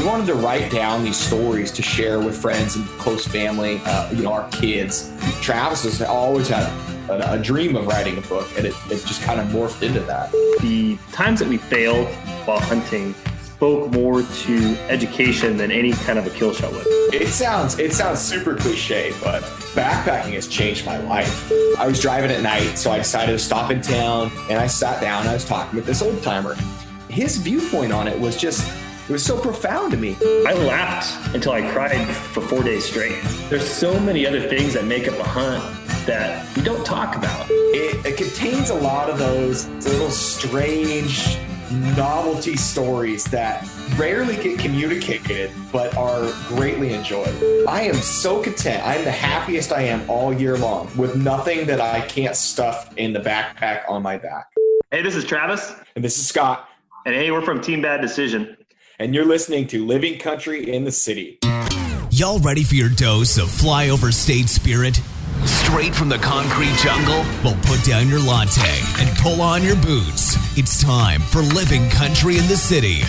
We wanted to write down these stories to share with friends and close family, our kids. Travis has always had a dream of writing a book, and it just kind of morphed into that. The times that we failed while hunting spoke more to education than any kind of a kill shot would. It sounds super cliche, but backpacking has changed my life. I was driving at night, so I decided to stop in town, and I sat down and I was talking with this old timer. His viewpoint on it was so profound to me. I laughed until I cried for 4 days straight. There's so many other things that make up a hunt that we don't talk about. It contains a lot of those little strange novelty stories that rarely get communicated but are greatly enjoyed. I am so content. I'm the happiest I am all year long with nothing that I can't stuff in the backpack on my back. Hey, this is Travis. And this is Scott. And hey, we're from Team Bad Decision. And you're listening to Living Country in the City. Y'all ready for your dose of flyover state spirit? Straight from the concrete jungle? Well, put down your latte and pull on your boots. It's time for Living Country in the City.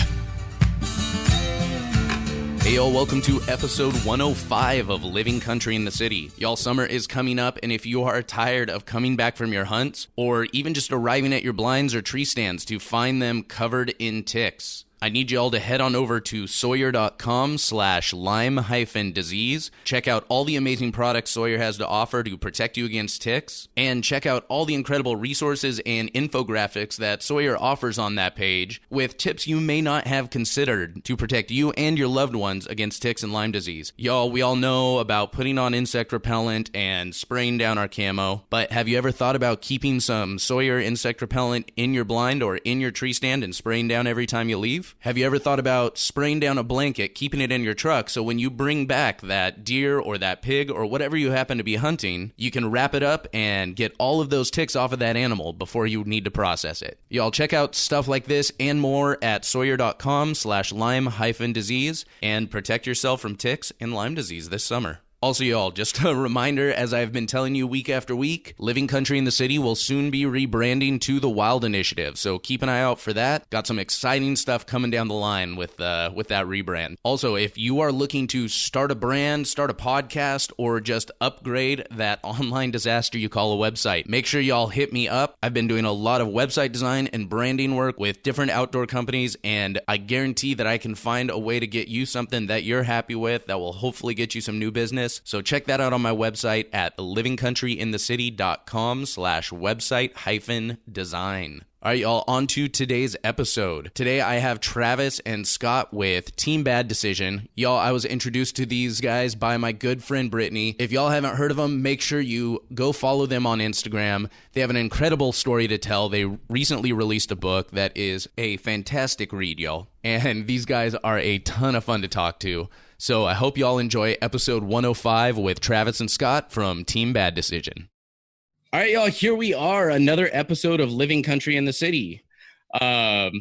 Hey y'all, welcome to episode 105 of Living Country in the City. Y'all, summer is coming up, and if you are tired of coming back from your hunts, or even just arriving at your blinds or tree stands to find them covered in ticks, I need y'all to head on over to Sawyer.com/Lyme-disease. Check out all the amazing products Sawyer has to offer to protect you against ticks, and check out all the incredible resources and infographics that Sawyer offers on that page with tips you may not have considered to protect you and your loved ones against ticks and Lyme disease. Y'all, we all know about putting on insect repellent and spraying down our camo, but have you ever thought about keeping some Sawyer insect repellent in your blind or in your tree stand and spraying down every time you leave? Have you ever thought about spraying down a blanket, keeping it in your truck, so when you bring back that deer or that pig or whatever you happen to be hunting, you can wrap it up and get all of those ticks off of that animal before you need to process it? Y'all, check out stuff like this and more at Sawyer.com/Lyme-disease and protect yourself from ticks and Lyme disease this summer. Also, y'all, just a reminder, as I've been telling you week after week, Living Country in the City will soon be rebranding to the Wild Initiative, so keep an eye out for that. Got some exciting stuff coming down the line with that rebrand. Also, if you are looking to start a brand, start a podcast, or just upgrade that online disaster you call a website, make sure y'all hit me up. I've been doing a lot of website design and branding work with different outdoor companies, and I guarantee that I can find a way to get you something that you're happy with that will hopefully get you some new business. So check that out on my website at livingcountryinthecity.com/website-design. All right, y'all, on to today's episode. Today, I have Travis and Scott with Team Bad Decision. Y'all, I was introduced to these guys by my good friend, Brittany. If y'all haven't heard of them, make sure you go follow them on Instagram. They have an incredible story to tell. They recently released a book that is a fantastic read, y'all. And these guys are a ton of fun to talk to. So I hope y'all enjoy episode 105 with Travis and Scott from Team Bad Decision. All right, y'all, here we are, another episode of Living Country in the City. I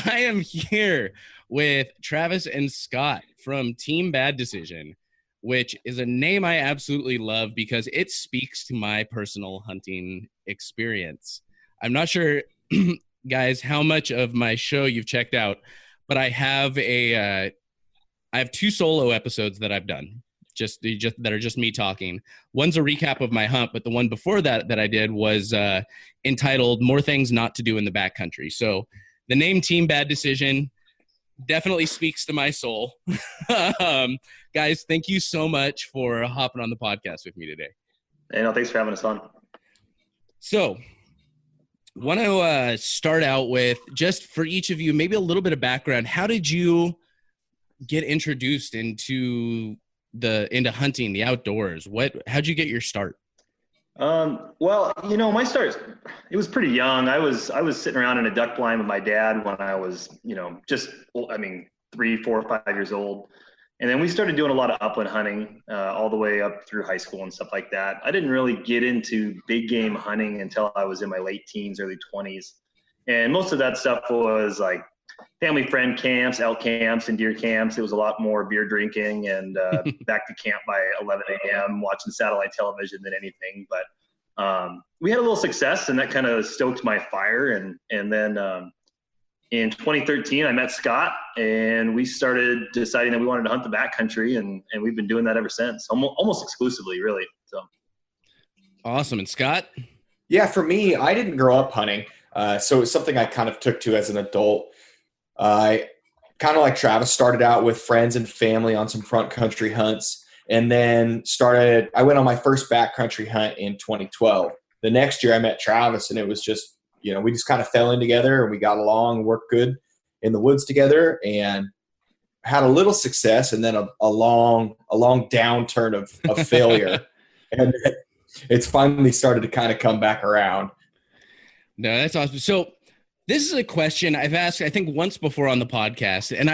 am here with Travis and Scott from Team Bad Decision, which is a name I absolutely love because it speaks to my personal hunting experience. I'm not sure, guys, how much of my show you've checked out, but I have two solo episodes that I've done, just that are just me talking. One's a recap of my hunt, but the one before that I did was entitled More Things Not to Do in the Backcountry. So the name Team Bad Decision definitely speaks to my soul. Guys, thank you so much for hopping on the podcast with me today. Hey, no, thanks for having us on. So want to start out with, just for each of you, maybe a little bit of background. How did you get introduced into hunting, the outdoors? How'd you get your start? Well, my start, it was pretty young. I was sitting around in a duck blind with my dad when I was, 3, 4, 5 years old. And then we started doing a lot of upland hunting, all the way up through high school and stuff like that. I didn't really get into big game hunting until I was in my late teens, early 20s. And most of that stuff was like family friend camps, elk camps, and deer camps. It was a lot more beer drinking and back to camp by 11 a.m. watching satellite television than anything. But we had a little success, and that kind of stoked my fire. And then in 2013, I met Scott, and we started deciding that we wanted to hunt the backcountry, and we've been doing that ever since, almost exclusively, really. So awesome. And Scott? Yeah, for me, I didn't grow up hunting, so it's something I kind of took to as an adult. I kind of like Travis, started out with friends and family on some front country hunts, and then I went on my first backcountry hunt in 2012. The next year I met Travis, and it was just, we just kind of fell in together, and we got along, worked good in the woods together, and had a little success, and then a long downturn of failure. And it's finally started to kind of come back around. No, that's awesome. So this is a question I've asked, I think, once before on the podcast, and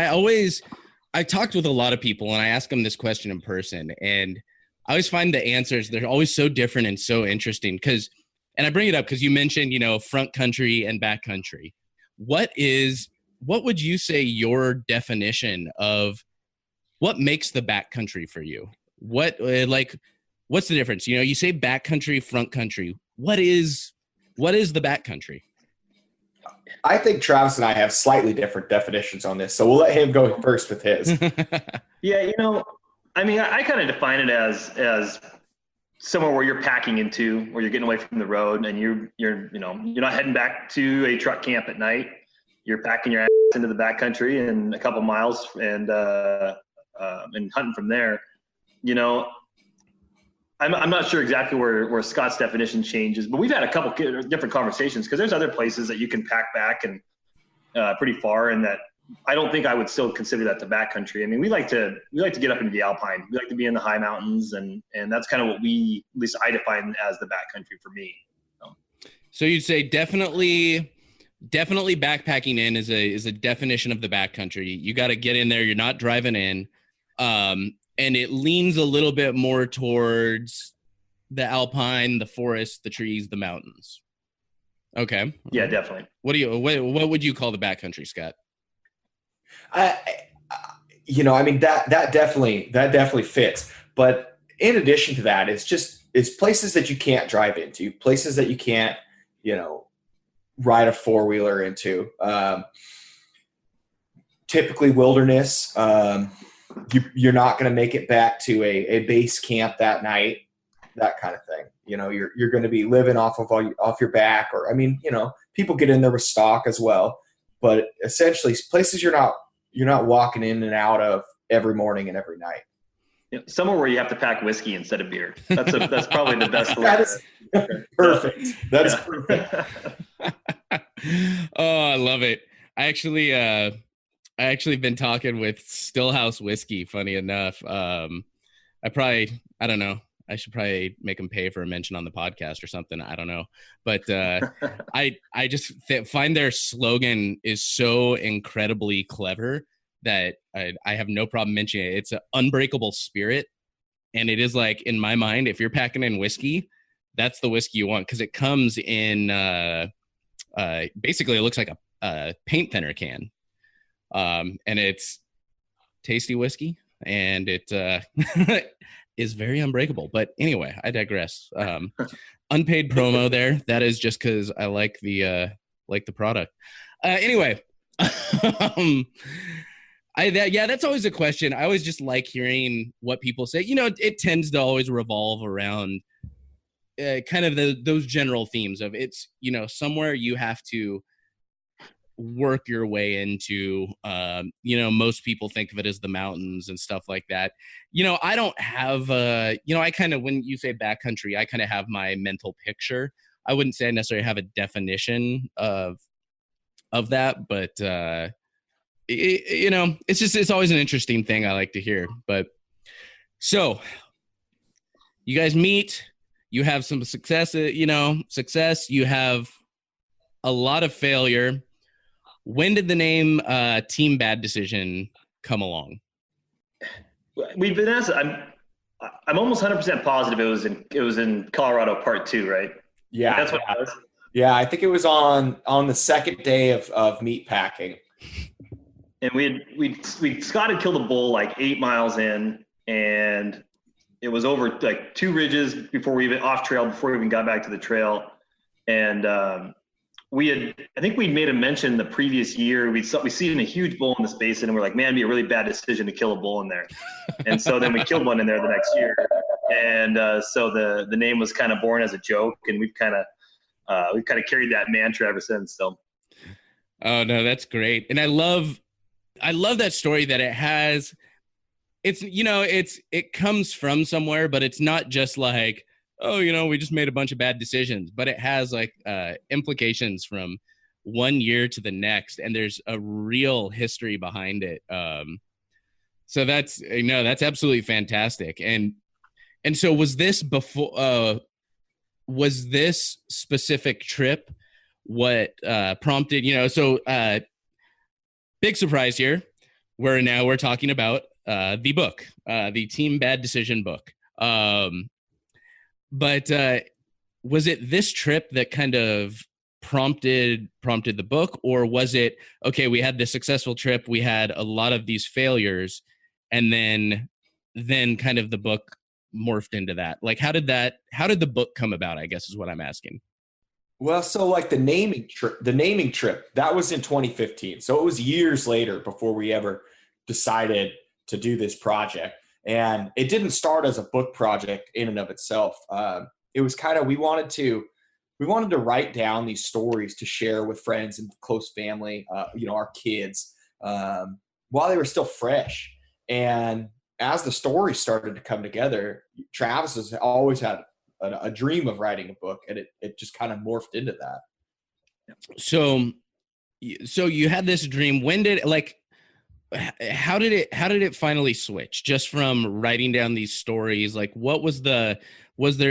I talked with a lot of people, and I ask them this question in person, and I always find the answers, they're always so different and so interesting and I bring it up because you mentioned, front country and back country. What would you say your definition of what makes the back country for you? What's the difference? You say back country, front country. What is the back country? I think Travis and I have slightly different definitions on this, so we'll let him go first with his. Yeah, I kind of define it as somewhere where you're packing into, where you're getting away from the road, and you're not heading back to a truck camp at night. You're packing your ass into the backcountry and a couple miles and hunting from there. I'm not sure exactly where Scott's definition changes, but we've had a couple different conversations, because there's other places that you can pack back and pretty far, and that I don't think I would still consider that the backcountry. I mean, we like to get up into the alpine. We like to be in the high mountains, and that's kind of what at least I define as the backcountry for me. So you'd say definitely backpacking in is a definition of the backcountry. You got to get in there. You're not driving in. And it leans a little bit more towards the alpine, the forest, the trees, the mountains. Okay. Yeah, definitely. What would you call the backcountry, Scott? That definitely fits. But in addition to that, it's places that you can't drive into, places that you can't, ride a four-wheeler into. Typically wilderness. You're not going to make it back to a base camp that night, that kind of thing. You're going to be living off your back, or, people get in there with stock as well, but essentially places you're not walking in and out of every morning and every night. Somewhere where you have to pack whiskey instead of beer. That's probably the best way. That is perfect. That's perfect. Oh, I love it. I actually been talking with Stillhouse Whiskey, funny enough. I don't know. I should probably make them pay for a mention on the podcast or something. I don't know. But I just find their slogan is so incredibly clever that I have no problem mentioning it. It's an unbreakable spirit. And it is like, in my mind, if you're packing in whiskey, that's the whiskey you want, because it comes in basically it looks like a paint thinner can. And it's tasty whiskey, and it is very unbreakable. But anyway, I digress. Unpaid promo there. That is just because I like the product. Anyway, that's always a question. I always just like hearing what people say. It tends to always revolve around kind of those general themes of it's somewhere you have to work your way into. Most people think of it as the mountains and stuff like that. I don't have I kind of, when you say backcountry, I kind of have my mental picture. I wouldn't say I necessarily have a definition of that, but it's always an interesting thing I like to hear. But so you guys meet, you have some success, you have a lot of failure. When did the name Team Bad Decision come along? We've been asked. I'm almost 100% positive it was in Colorado Part 2, right? Yeah, that's what it was. Yeah, I think it was on the second day of meat packing. And Scott had killed a bull like 8 miles in, and it was over like 2 ridges before we even got back to the trail, and I think we made a mention the previous year. We seen a huge bull in this basin, and we're like, man, it'd be a really bad decision to kill a bull in there. And so then we killed one in there the next year. And so the name was kind of born as a joke, and we've kind of carried that mantra ever since. So. Oh no, that's great. And I love that story that it comes from somewhere, but it's not just like, oh, we just made a bunch of bad decisions, but it has like implications from one year to the next, and there's a real history behind it. So that's absolutely fantastic. And so was this specific trip what prompted, big surprise here. We're talking about the book, the Team Bad Decision book. But was it this trip that kind of prompted the book, or was it, okay, we had this successful trip, we had a lot of these failures, and then kind of the book morphed into that? Like, how did the book come about, I guess is what I'm asking. Well, so like the naming trip, that was in 2015. So it was years later before we ever decided to do this project. And it didn't start as a book project in and of itself. It was kind of, we wanted to write down these stories to share with friends and close family, our kids, while they were still fresh. And as the stories started to come together, Travis has always had a dream of writing a book, and it just kind of morphed into that. So you had this dream. When did how did it finally switch just from writing down these stories? Like, was there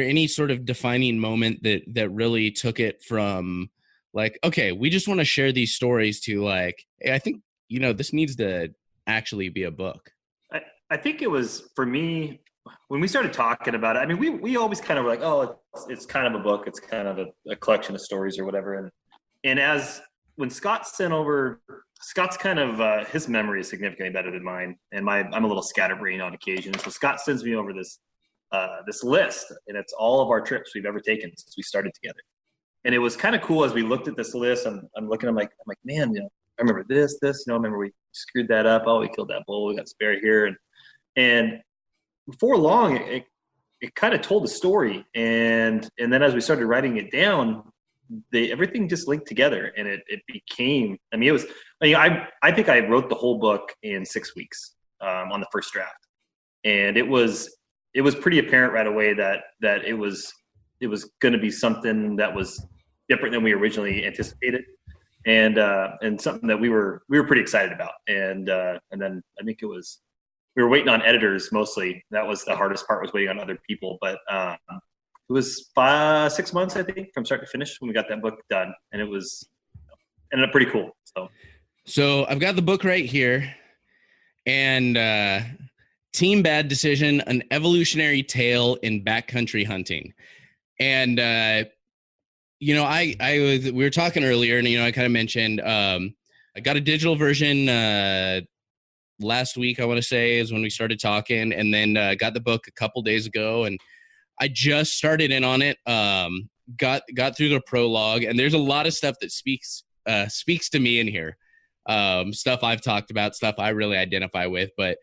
any sort of defining moment that really took it from like, okay, we just want to share these stories to like, hey, I think, this needs to actually be a book? I think it was, for me, when we started talking about it, I mean, we always kind of were like, oh, it's kind of a book. It's kind of a collection of stories or whatever. And when Scott sent over, Scott's kind of, his memory is significantly better than mine. And I'm a little scatterbrained on occasion. So Scott sends me over this list, and it's all of our trips we've ever taken since we started together. And it was kind of cool as we looked at this list. I'm looking, I'm like, man, I remember this, I remember we screwed that up. Oh, we killed that bull. We got this bear here. And before long, it kind of told the story. And then as we started writing it down, everything just linked together, and it became, I think I wrote the whole book in 6 weeks on the first draft. And it was pretty apparent right away that it was going to be something that was different than we originally anticipated, and something that we were pretty excited about. And then I think we were waiting on editors mostly. That was the hardest part, was waiting on other people. But it was 6 months, I think, from start to finish when we got that book done, and it ended up pretty cool. So I've got the book right here, and Team Bad Decision: An Evolutionary Tale in Backcountry Hunting. And we were talking earlier, and I kind of mentioned I got a digital version last week, I want to say, is when we started talking, and then got the book a couple days ago, and I just started in on it. Got through the prologue, and there's a lot of stuff that speaks to me in here. Stuff I've talked about, stuff I really identify with. But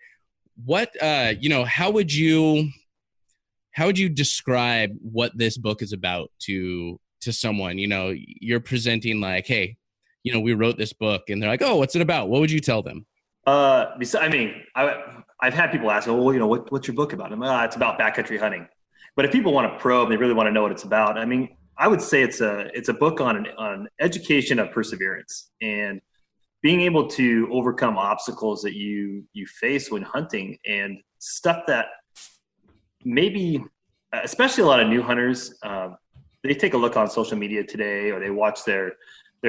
what how would you describe what this book is about to someone? You're presenting like, hey, we wrote this book, and they're like, oh, what's it about? What would you tell them? I've had people ask, well, what's your book about? It's about backcountry hunting. But if people want to probe, they really want to know what it's about. I would say it's a book on education of perseverance and being able to overcome obstacles that you face when hunting, and stuff that maybe, especially a lot of new hunters, they take a look on social media today, or they watch their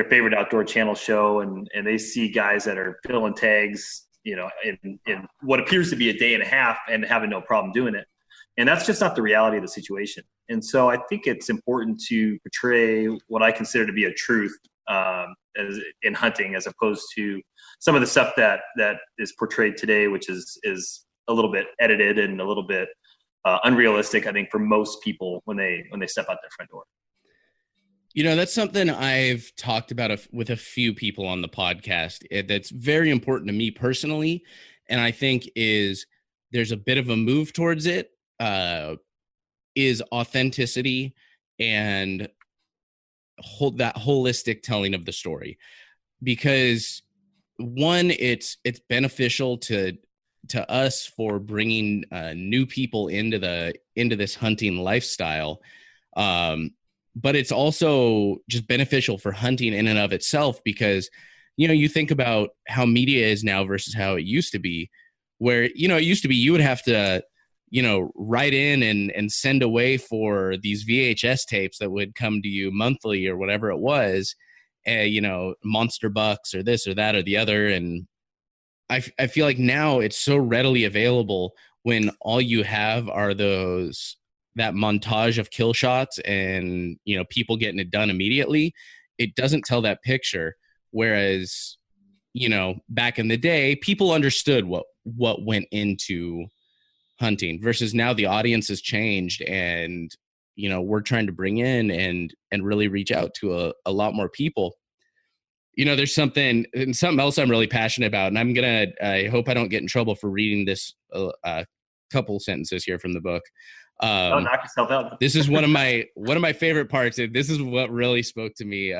favorite outdoor channel show, and they see guys that are filling tags, in what appears to be a day and a half and having no problem doing it. And that's just not the reality of the situation. And so I think it's important to portray what I consider to be a truth as in hunting, as opposed to some of the stuff that is portrayed today, which is a little bit edited and a little bit unrealistic, I think, for most people when they step out their front door. That's something I've talked about with a few people on the podcast. That's very important to me personally, and I think there's a bit of a move towards it. Is authenticity and that holistic telling of the story, because one, it's beneficial to us for bringing new people into this hunting lifestyle. But it's also just beneficial for hunting in and of itself, because, you think about how media is now versus how it used to be, where, it used to be you would have to, write in and send away for these VHS tapes that would come to you monthly or whatever it was, monster bucks or this or that or the other. And I feel like now it's so readily available when all you have are that montage of kill shots and, people getting it done immediately. It doesn't tell that picture. Whereas, back in the day, people understood what went into hunting, versus now the audience has changed, and, we're trying to bring in and really reach out to a lot more people. There's something else I'm really passionate about, and I hope I don't get in trouble for reading this couple sentences here from the book. Knock yourself out. This is one of my favorite parts. This is what really spoke to me.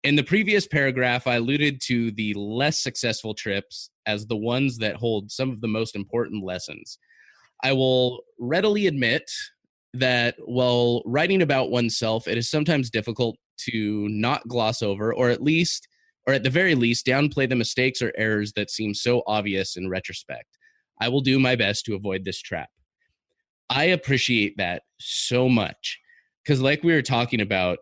In the previous paragraph, I alluded to the less successful trips as the ones that hold some of the most important lessons. I will readily admit that while writing about oneself, it is sometimes difficult to not gloss over, or at the very least, downplay the mistakes or errors that seem so obvious in retrospect. I will do my best to avoid this trap. I appreciate that so much, because like we were talking about,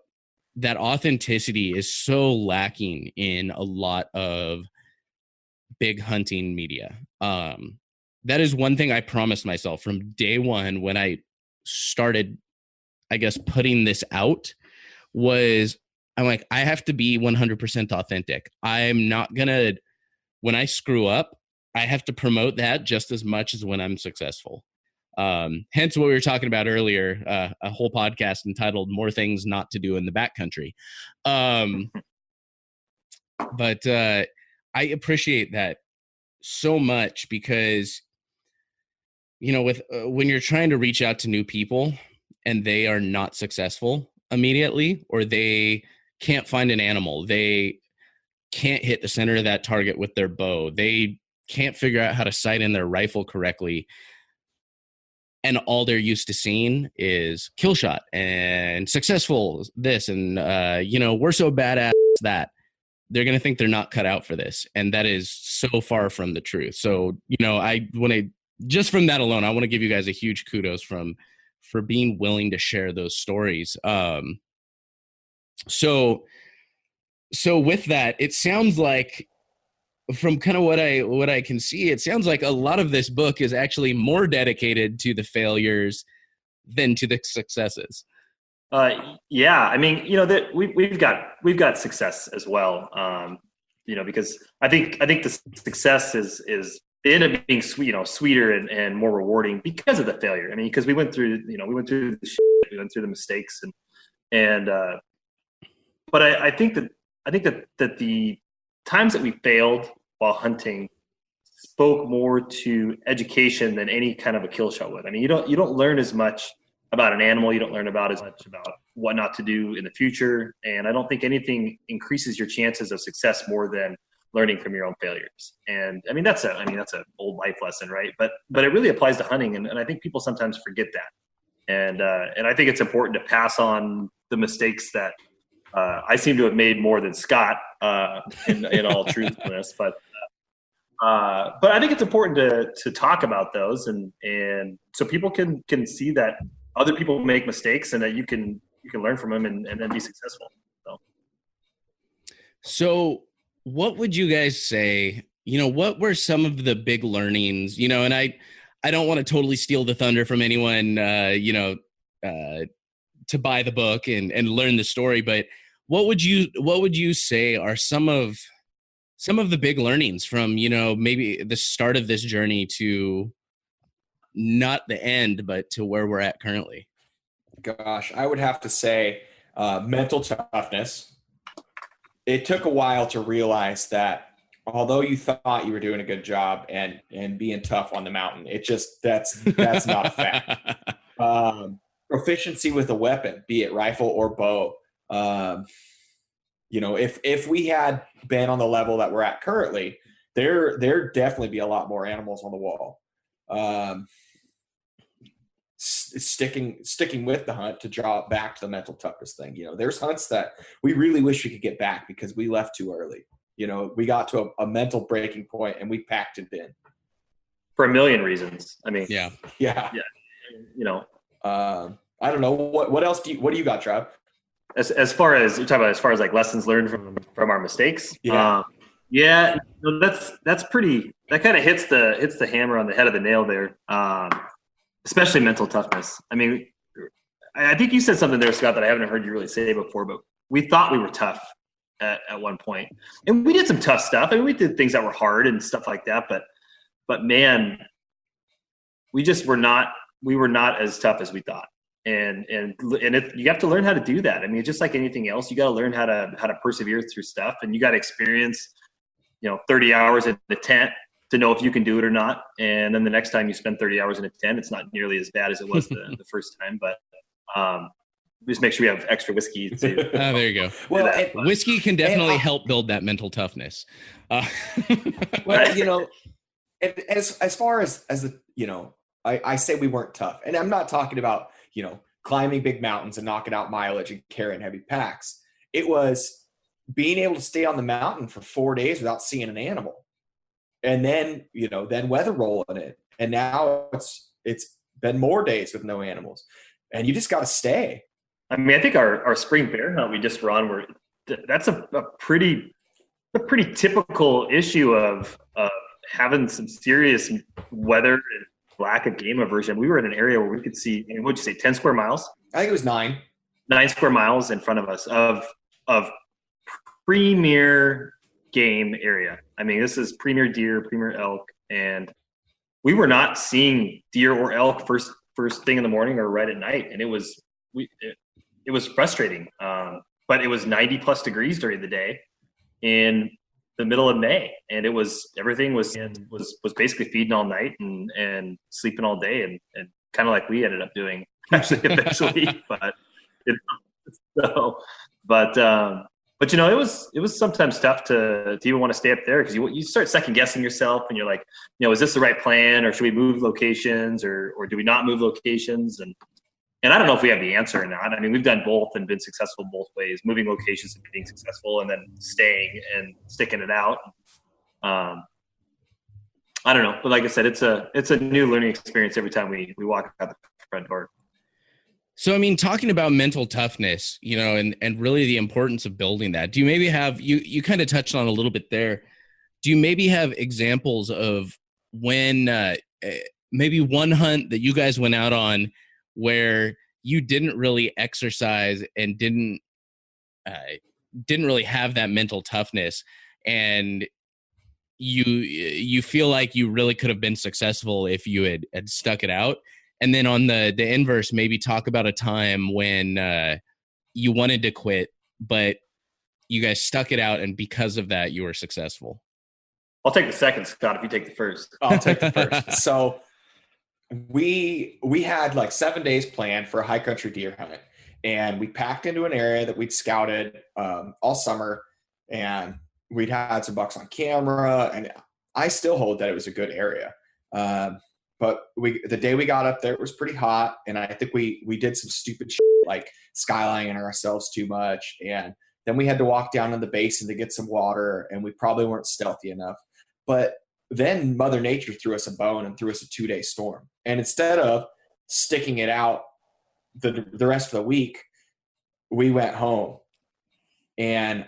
that authenticity is so lacking in a lot of big hunting media. That is one thing I promised myself from day one when I started, I guess, putting this out, was I'm like, I have to be 100% authentic. I'm not gonna, when I screw up, I have to promote that just as much as when I'm successful. Hence what we were talking about earlier, a whole podcast entitled More Things Not to Do in the Backcountry. But I appreciate that so much, because, when you're trying to reach out to new people and they are not successful immediately, or they can't find an animal, they can't hit the center of that target with their bow, they can't figure out how to sight in their rifle correctly, and all they're used to seeing is kill shot and successful this, and we're so badass that, they're going to think they're not cut out for this. And that is so far from the truth. So, just from that alone, I want to give you guys a huge kudos for being willing to share those stories. So with that, it sounds like, from kind of what I can see, it sounds like a lot of this book is actually more dedicated to the failures than to the successes. Yeah, I mean, that we've got success as well. Because I think the success is end up being sweeter and more rewarding because of the failure. I mean, because we went through the shit, we went through the mistakes, but I think that the times that we failed while hunting spoke more to education than any kind of a kill shot would. I mean, you don't learn as much about an animal. You don't learn as much about what not to do in the future. And I don't think anything increases your chances of success more than learning from your own failures. And I mean, that's an old life lesson, right? But it really applies to hunting. And I think people sometimes forget that. And I think it's important to pass on the mistakes that I seem to have made more than Scott, in all truthfulness. But I think it's important to talk about those, and so people can see that other people make mistakes and that you can learn from them and then be successful. So what would you guys say, what were some of the big learnings, and I don't want to totally steal the thunder from anyone, to buy the book and learn the story, but what would you say are some of the big learnings from, maybe the start of this journey to not the end, but to where we're at currently? Gosh, I would have to say mental toughness. It took a while to realize that although you thought you were doing a good job and being tough on the mountain, that's not a fact. Proficiency with a weapon, be it rifle or bow. If we had been on the level that we're at currently, there'd definitely be a lot more animals on the wall. Sticking with the hunt to draw it back to the mental toughness thing. There's hunts that we really wish we could get back because we left too early. We got to a mental breaking point and we packed it in for a million reasons. I mean, yeah. I don't know what else what do you got, Trav? As far as you're talking about, as far as like lessons learned from our mistakes. That's pretty, that kind of hits the hammer on the head of the nail there. Especially mental toughness. I mean, I think you said something there, Scott, that I haven't heard you really say before, but we thought we were tough at one point. And we did some tough stuff. I mean, we did things that were hard and stuff like that, but man, we were not as tough as we thought. And you have to learn how to do that. I mean, just like anything else, you got to learn how to persevere through stuff, and you got to experience, 30 hours in the tent to know if you can do it or not. And then the next time you spend 30 hours in a tent, it's not nearly as bad as it was the first time, but just make sure we have extra whiskey to. There you go. Well, whiskey can definitely help build that mental toughness. Well, as far as the, I say we weren't tough, and I'm not talking about, climbing big mountains and knocking out mileage and carrying heavy packs. It was being able to stay on the mountain for 4 days without seeing an animal. And then, then weather rolling it. And now it's been more days with no animals, and you just got to stay. I mean, I think our spring bear hunt we just run, that's a pretty typical issue of having some serious weather and lack of game aversion. We were in an area where we could see, what'd you say, 10 square miles? I think it was 9 square miles in front of us of premier game area. I mean, this is premier deer, premier elk, and we were not seeing deer or elk first thing in the morning or right at night, and it was frustrating. But it was 90 plus degrees during the day in the middle of May, and everything was basically feeding all night and sleeping all day, and kind of like we ended up doing actually eventually. But it was sometimes tough to even want to stay up there, because you start second guessing yourself, and you're like, is this the right plan, or should we move locations, or do we not move locations? And I don't know if we have the answer or not. I mean, we've done both and been successful both ways, moving locations and being successful, and then staying and sticking it out. I don't know, but like I said, it's a new learning experience every time we walk out the front door. So, I mean, talking about mental toughness, and really the importance of building that, do you maybe have, you kind of touched on a little bit there, do you maybe have examples of when maybe one hunt that you guys went out on where you didn't really exercise and didn't really have that mental toughness, and you feel like you really could have been successful if you had stuck it out? And then on the inverse, maybe talk about a time when you wanted to quit, but you guys stuck it out, and because of that, you were successful. I'll take the second, Scott, if you take the first. I'll take the first. So we had like 7 days planned for a high country deer hunt, and we packed into an area that we'd scouted all summer, and we'd had some bucks on camera, and I still hold that it was a good area. But the day we got up there, it was pretty hot, and I think we did some stupid shit, like skylining ourselves too much, and then we had to walk down in the basin to get some water, and we probably weren't stealthy enough. But then Mother Nature threw us a bone and threw us a 2-day storm. And instead of sticking it out the rest of the week, we went home. And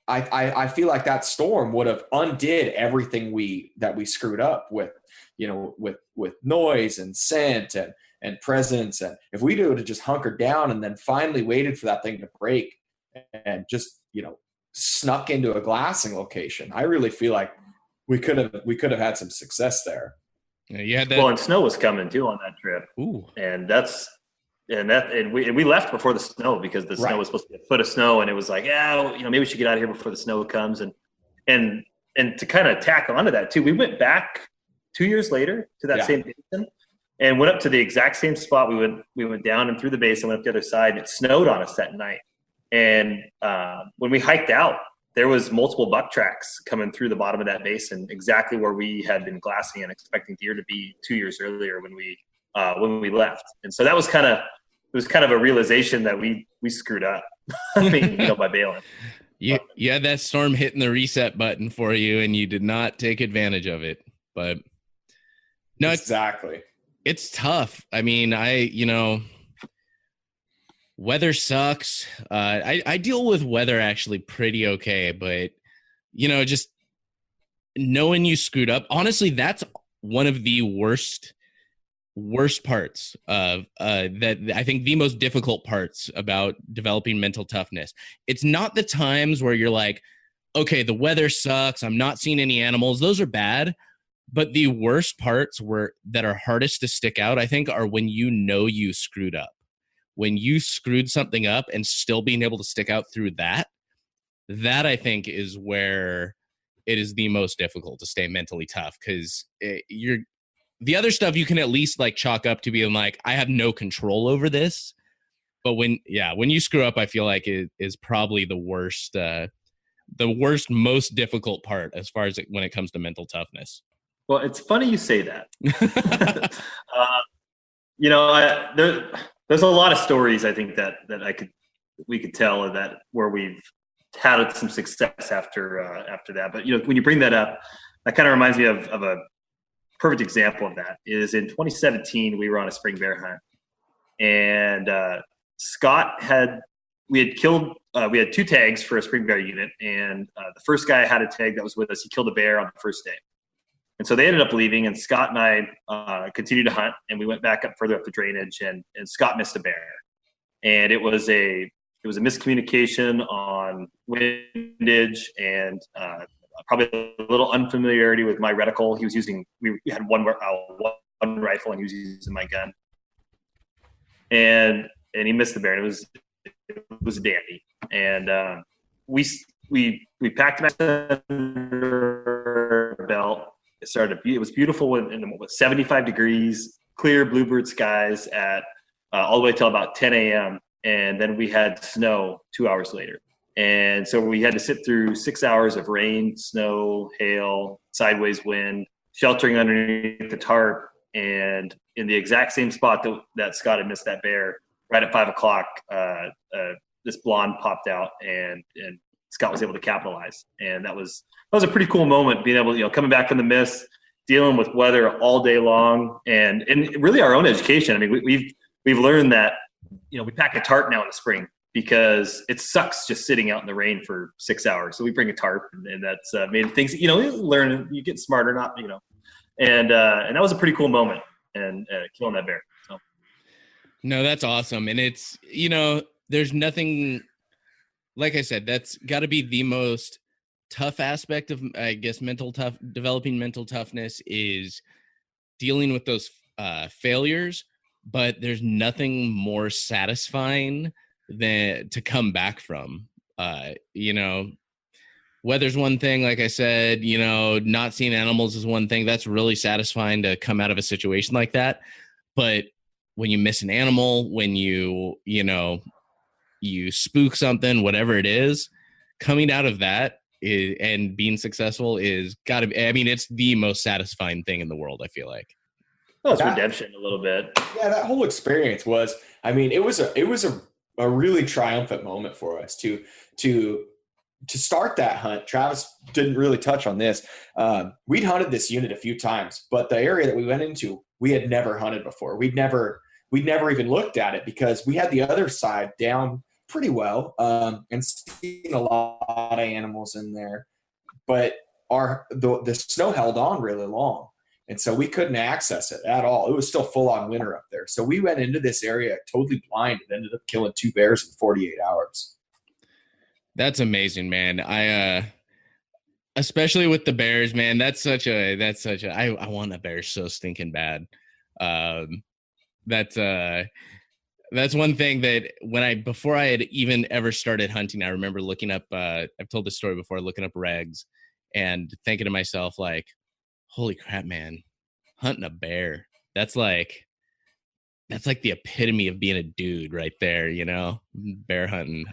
I feel like that storm would have undid everything that we screwed up with, with noise and scent and presence. And if we would have just hunkered down and then finally waited for that thing to break and just, snuck into a glassing location, I really feel like we could have had some success there. Yeah, you had that. Well, and snow was coming too on that trip. Ooh. And that's and we left before the snow because the snow was supposed to be a foot of snow, and it was like, maybe we should get out of here before the snow comes. And to kind of tack onto that too, we went back 2 years later to that same basin and went up to the exact same spot. We went down and through the basin, went up the other side, and it snowed on us that night. And when we hiked out, there was multiple buck tracks coming through the bottom of that basin, exactly where we had been glassing and expecting deer to be 2 years earlier when we left. And so that was kind of a realization that we screwed up. I mean, by bailing. You had that storm hitting the reset button for you, and you did not take advantage of it. But no, exactly. It's tough. I mean, weather sucks. I deal with weather actually pretty okay, but just knowing you screwed up, honestly, that's one of the worst parts of that. I think the most difficult parts about developing mental toughness. It's not the times where you're like, okay, the weather sucks, I'm not seeing any animals. Those are bad. But the worst parts that are hardest to stick out, I think, are when you screwed up. When you screwed something up and still being able to stick out through that I think is where it is the most difficult to stay mentally tough, because the other stuff you can at least like chalk up to being like, I have no control over this. But when you screw up, I feel like it is probably the worst, most difficult part as far as when it comes to mental toughness. Well, it's funny you say that. There's a lot of stories I think that we could tell that where we've had some success after that. But when you bring that up, that kind of reminds me of a perfect example of that. Is in 2017 we were on a spring bear hunt, and Scott we had 2 tags for a spring bear unit, and the first guy had a tag that was with us. He killed a bear on the first day. And so they ended up leaving, and Scott and I continued to hunt, and we went back up further up the drainage, and Scott missed a bear. And it was a miscommunication on windage and probably a little unfamiliarity with my reticle. We had one rifle, and he was using my gun. And he missed the bear. And it was a dandy. And we packed him at the belt. It was beautiful in 75 degrees, clear bluebird skies at all the way till about 10 a.m. And then we had snow 2 hours later. And so we had to sit through 6 hours of rain, snow, hail, sideways wind, sheltering underneath the tarp. And in the exact same spot that Scott had missed that bear, right at 5 o'clock, this blonde popped out, and Scott was able to capitalize. And that was a pretty cool moment, being able, coming back from the mist, dealing with weather all day long, and really our own education. I mean, we've learned that, we pack a tarp now in the spring because it sucks just sitting out in the rain for 6 hours. So we bring a tarp, and that's made things, you get smarter, and that was a pretty cool moment, and killing that bear. So. No, that's awesome. And it's, there's nothing, like I said, that's got to be the most tough aspect of, I guess, developing mental toughness is dealing with those failures. But there's nothing more satisfying than to come back from. Weather's one thing, like I said, not seeing animals is one thing. That's really satisfying to come out of a situation like that. But when you miss an animal, when you spook something, whatever it is, coming out of that and being successful is got to be, it's the most satisfying thing in the world, I feel like. Well, it's redemption a little bit. Yeah, that whole experience was, it was a really triumphant moment for us to start that hunt. Travis didn't really touch on this. We'd hunted this unit a few times, but the area that we went into, we had never hunted before. We'd never even looked at it because we had the other side down pretty well, and seen a lot of animals in there, but the snow held on really long. And so we couldn't access it at all. It was still full on winter up there. So we went into this area totally blind and ended up killing 2 bears in 48 hours. That's amazing, man. I especially with the bears, man, that's such a I want a bear so stinking bad. That's one thing that before I had even ever started hunting, I remember looking up, I've told this story before, looking up regs and thinking to myself, like, holy crap, man, hunting a bear. That's like the epitome of being a dude right there, bear hunting.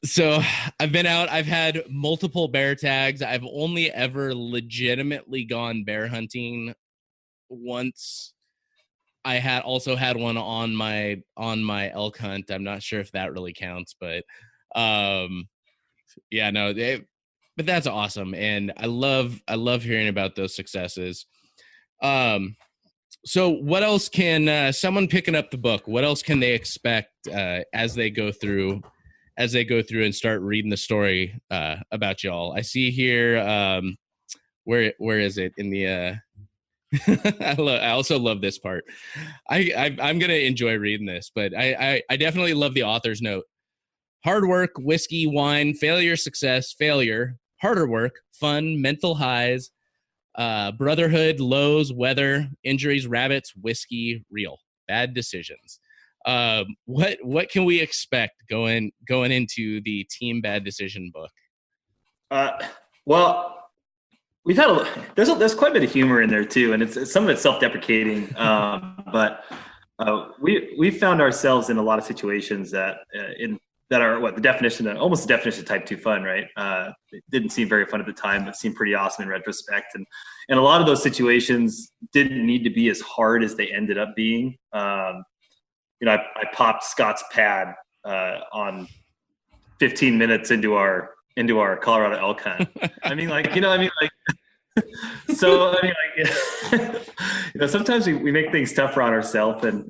So I've been out, I've had multiple bear tags. I've only ever legitimately gone bear hunting once. I had also had one on my elk hunt. I'm not sure if that really counts, but yeah, no, but that's awesome. And I love hearing about those successes. So what else can someone picking up the book, what else can they expect as they go through and start reading the story about y'all? I see here, where is it in the I also love this part. I'm gonna enjoy reading this, but I definitely love the author's note. Hard work, whiskey, wine, failure, success, failure, harder work, fun, mental highs, brotherhood, lows, weather, injuries, rabbits, whiskey, real, bad decisions. What can we expect going into the Team Bad Decision book? Well, we've had there's quite a bit of humor in there too, and it's some of it's self-deprecating. But we found ourselves in a lot of situations that are almost the definition of type 2 fun, right? It didn't seem very fun at the time, but seemed pretty awesome in retrospect. And a lot of those situations didn't need to be as hard as they ended up being. I popped Scott's pad on 15 minutes into our Colorado elk hunt. Sometimes we make things tougher on ourselves, and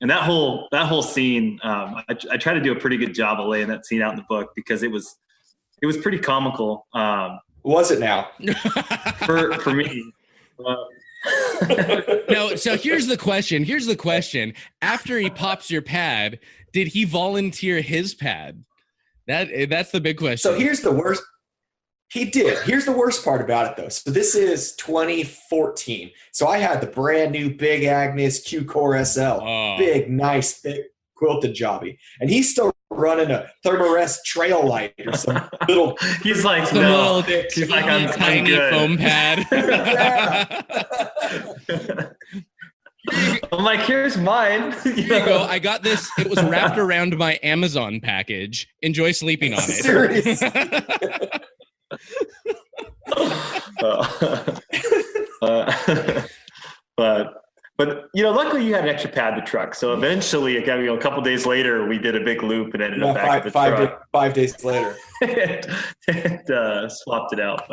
that whole scene, I try to do a pretty good job of laying that scene out in the book because it was pretty comical. Was it now? for me. No, so here's the question. After he pops your pad, did he volunteer his pad? That's the big question. So here's the worst. He did. Here's the worst part about it, though. So this is 2014. So I had the brand new Big Agnes Q-Core SL. Oh. Big, nice, thick, quilted jobby. And he's still running a Thermarest Trail Light or some little... He's like, no. He's like, I'm tiny good. Foam pad. I'm like, here's mine. Here you go. I got this. It was wrapped around my Amazon package. Enjoy sleeping on it. Seriously. But luckily you had an extra pad in the truck. So eventually, a couple days later, we did a big loop and ended up back at the truck. 5 days later, and swapped it out.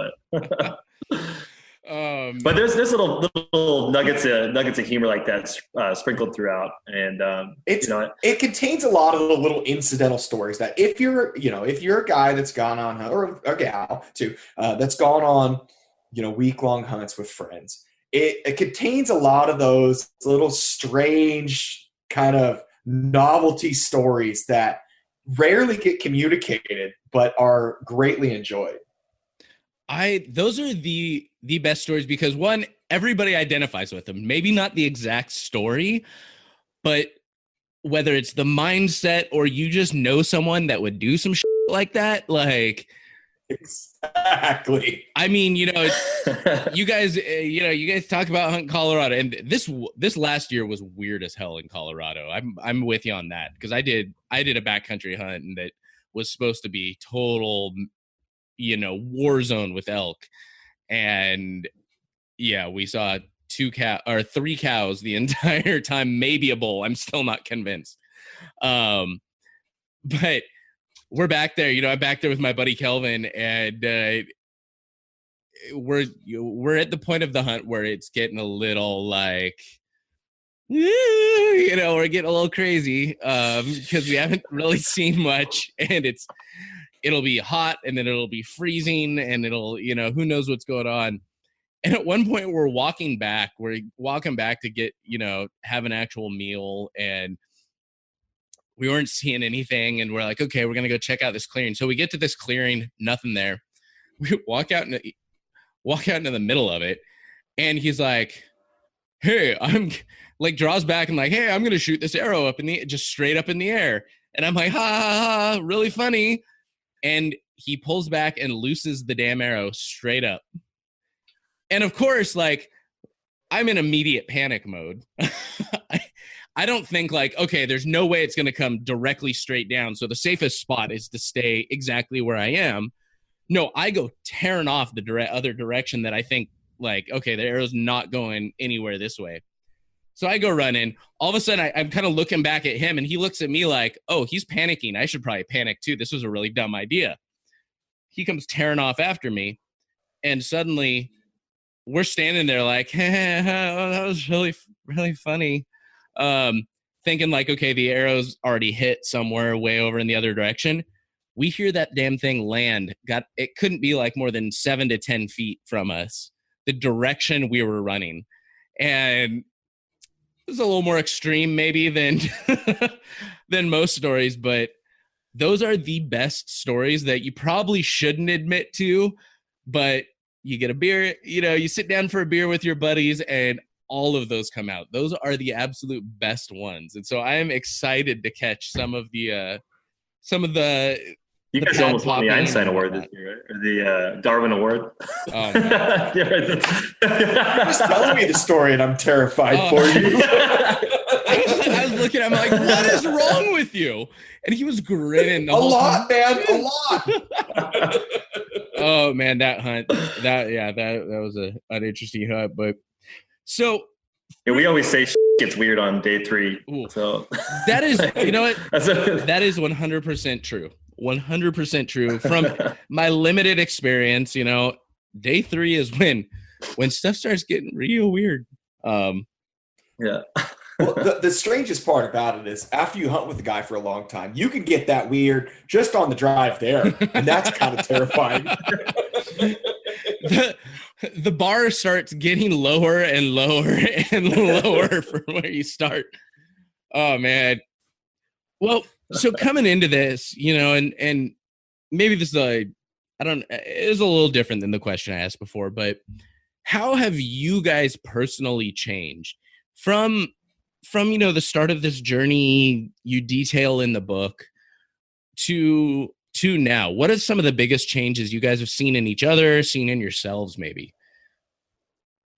But there's little nuggets of humor like that sprinkled throughout, and it contains a lot of the little incidental stories that if you're a guy that's gone on, or a gal too, that's gone on week-long hunts with friends, it contains a lot of those little strange kind of novelty stories that rarely get communicated but are greatly enjoyed. Those are the best stories because, one, everybody identifies with them. Maybe not the exact story, but whether it's the mindset or you just know someone that would do some shit like that, like... Exactly. I mean, you guys talk about hunting Colorado, and this last year was weird as hell in Colorado. I'm with you on that because I did a backcountry hunt and that was supposed to be total, war zone with elk, and yeah, we saw 3 cows the entire time, maybe a bull. I'm still not convinced. But we're back there, I'm back there with my buddy Kelvin, and we're at the point of the hunt where it's getting a little like, we're getting a little crazy because we haven't really seen much, and it'll be hot and then it'll be freezing and it'll, who knows what's going on. And at one point we're walking back to get, have an actual meal, and we weren't seeing anything, and we're like, okay, we're going to go check out this clearing. So we get to this clearing, nothing there. We walk out into the middle of it, and he's like, hey, I'm like draws back and like, hey, I'm going to shoot this arrow up just straight up in the air. And I'm like, ha, ha, ha, really funny. And he pulls back and looses the damn arrow straight up. And of course, like, I'm in immediate panic mode. I don't think like, okay, there's no way it's going to come directly straight down. So the safest spot is to stay exactly where I am. No, I go tearing off the other direction that I think like, okay, the arrow's not going anywhere this way. So I go running. All of a sudden, I'm kind of looking back at him, and he looks at me like, oh, he's panicking. I should probably panic too. This was a really dumb idea. He comes tearing off after me, and suddenly we're standing there like, hey, oh, that was really, really funny. Thinking like, okay, the arrow's already hit somewhere way over in the other direction. We hear that damn thing land. It couldn't be like more than 7 to 10 feet from us, the direction we were running. And it was a little more extreme maybe than than most stories, but those are the best stories that you probably shouldn't admit to, but you get a beer, you sit down for a beer with your buddies and all of those come out. Those are the absolute best ones. And so I am excited to catch some of the you guys almost won the Einstein Award this year, right? Or the Darwin Award. You're just telling me the story, and I'm terrified for you. I was looking at him like, what is wrong with you? And he was grinning the whole time. Man, a lot. Oh man, that hunt, that was an interesting hunt. But so yeah, we always say gets weird on day 3. Ooh. So that is, you know what? That is 100% true. 100% true from my limited experience. Day 3 is when stuff starts getting real weird. Yeah. Well, the strangest part about it is after you hunt with a guy for a long time, you can get that weird just on the drive there, and that's kind of terrifying. The bar starts getting lower and lower and lower from where you start. Oh man. Well, so coming into this, and maybe this is it is a little different than the question I asked before, but how have you guys personally changed from the start of this journey you detail in the book to now? What are some of the biggest changes you guys have seen in each other, seen in yourselves maybe?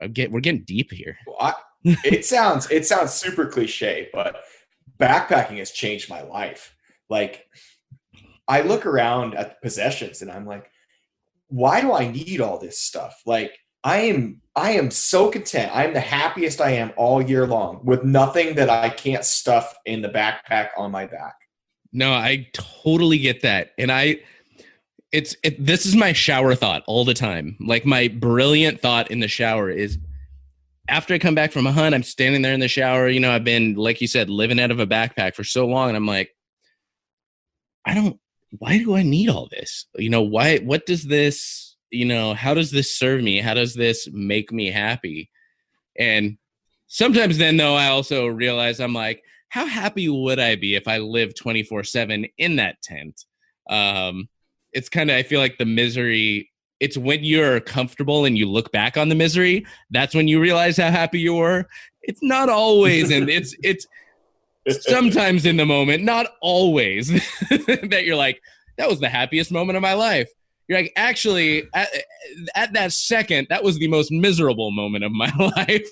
We're getting deep here. Well, it sounds super cliche, but backpacking has changed my life. Like, I look around at possessions and I'm like, why do I need all this stuff? Like, I am so content. I'm the happiest I am all year long with nothing that I can't stuff in the backpack on my back. No, I totally get that. And this is my shower thought all the time. Like, my brilliant thought in the shower is, after I come back from a hunt, I'm standing there in the shower. I've been, like you said, living out of a backpack for so long. And I'm like, why do I need all this? What does this, how does this serve me? How does this make me happy? And sometimes then though, I also realize I'm like, how happy would I be if I lived 24/7 in that tent? It's kind of, I feel like the misery, it's when you're comfortable and you look back on the misery, that's when you realize how happy you were. It's not always, and it's sometimes in the moment, not always, that you're like, that was the happiest moment of my life. You're like, actually, at that second, that was the most miserable moment of my life.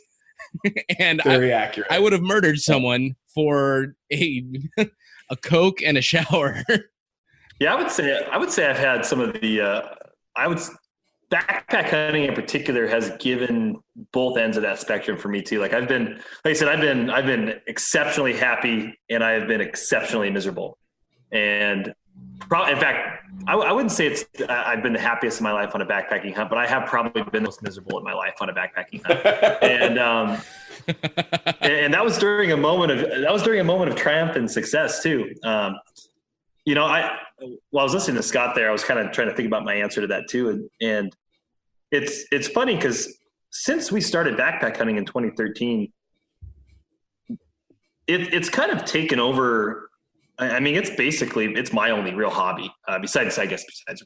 And very accurate. I would have murdered someone for a Coke and a shower. Yeah, I would say I've had some of the backpack hunting in particular has given both ends of that spectrum for me too. Like, I've been exceptionally happy and I have been exceptionally miserable. And in fact, I wouldn't say I've been the happiest in my life on a backpacking hunt, but I have probably been the most miserable in my life on a backpacking hunt. And that was during a moment of triumph and success too. While I was listening to Scott there, I was kind of trying to think about my answer to that too. And it's funny because since we started backpack hunting in 2013, it's kind of taken over. I mean, it's my only real hobby, besides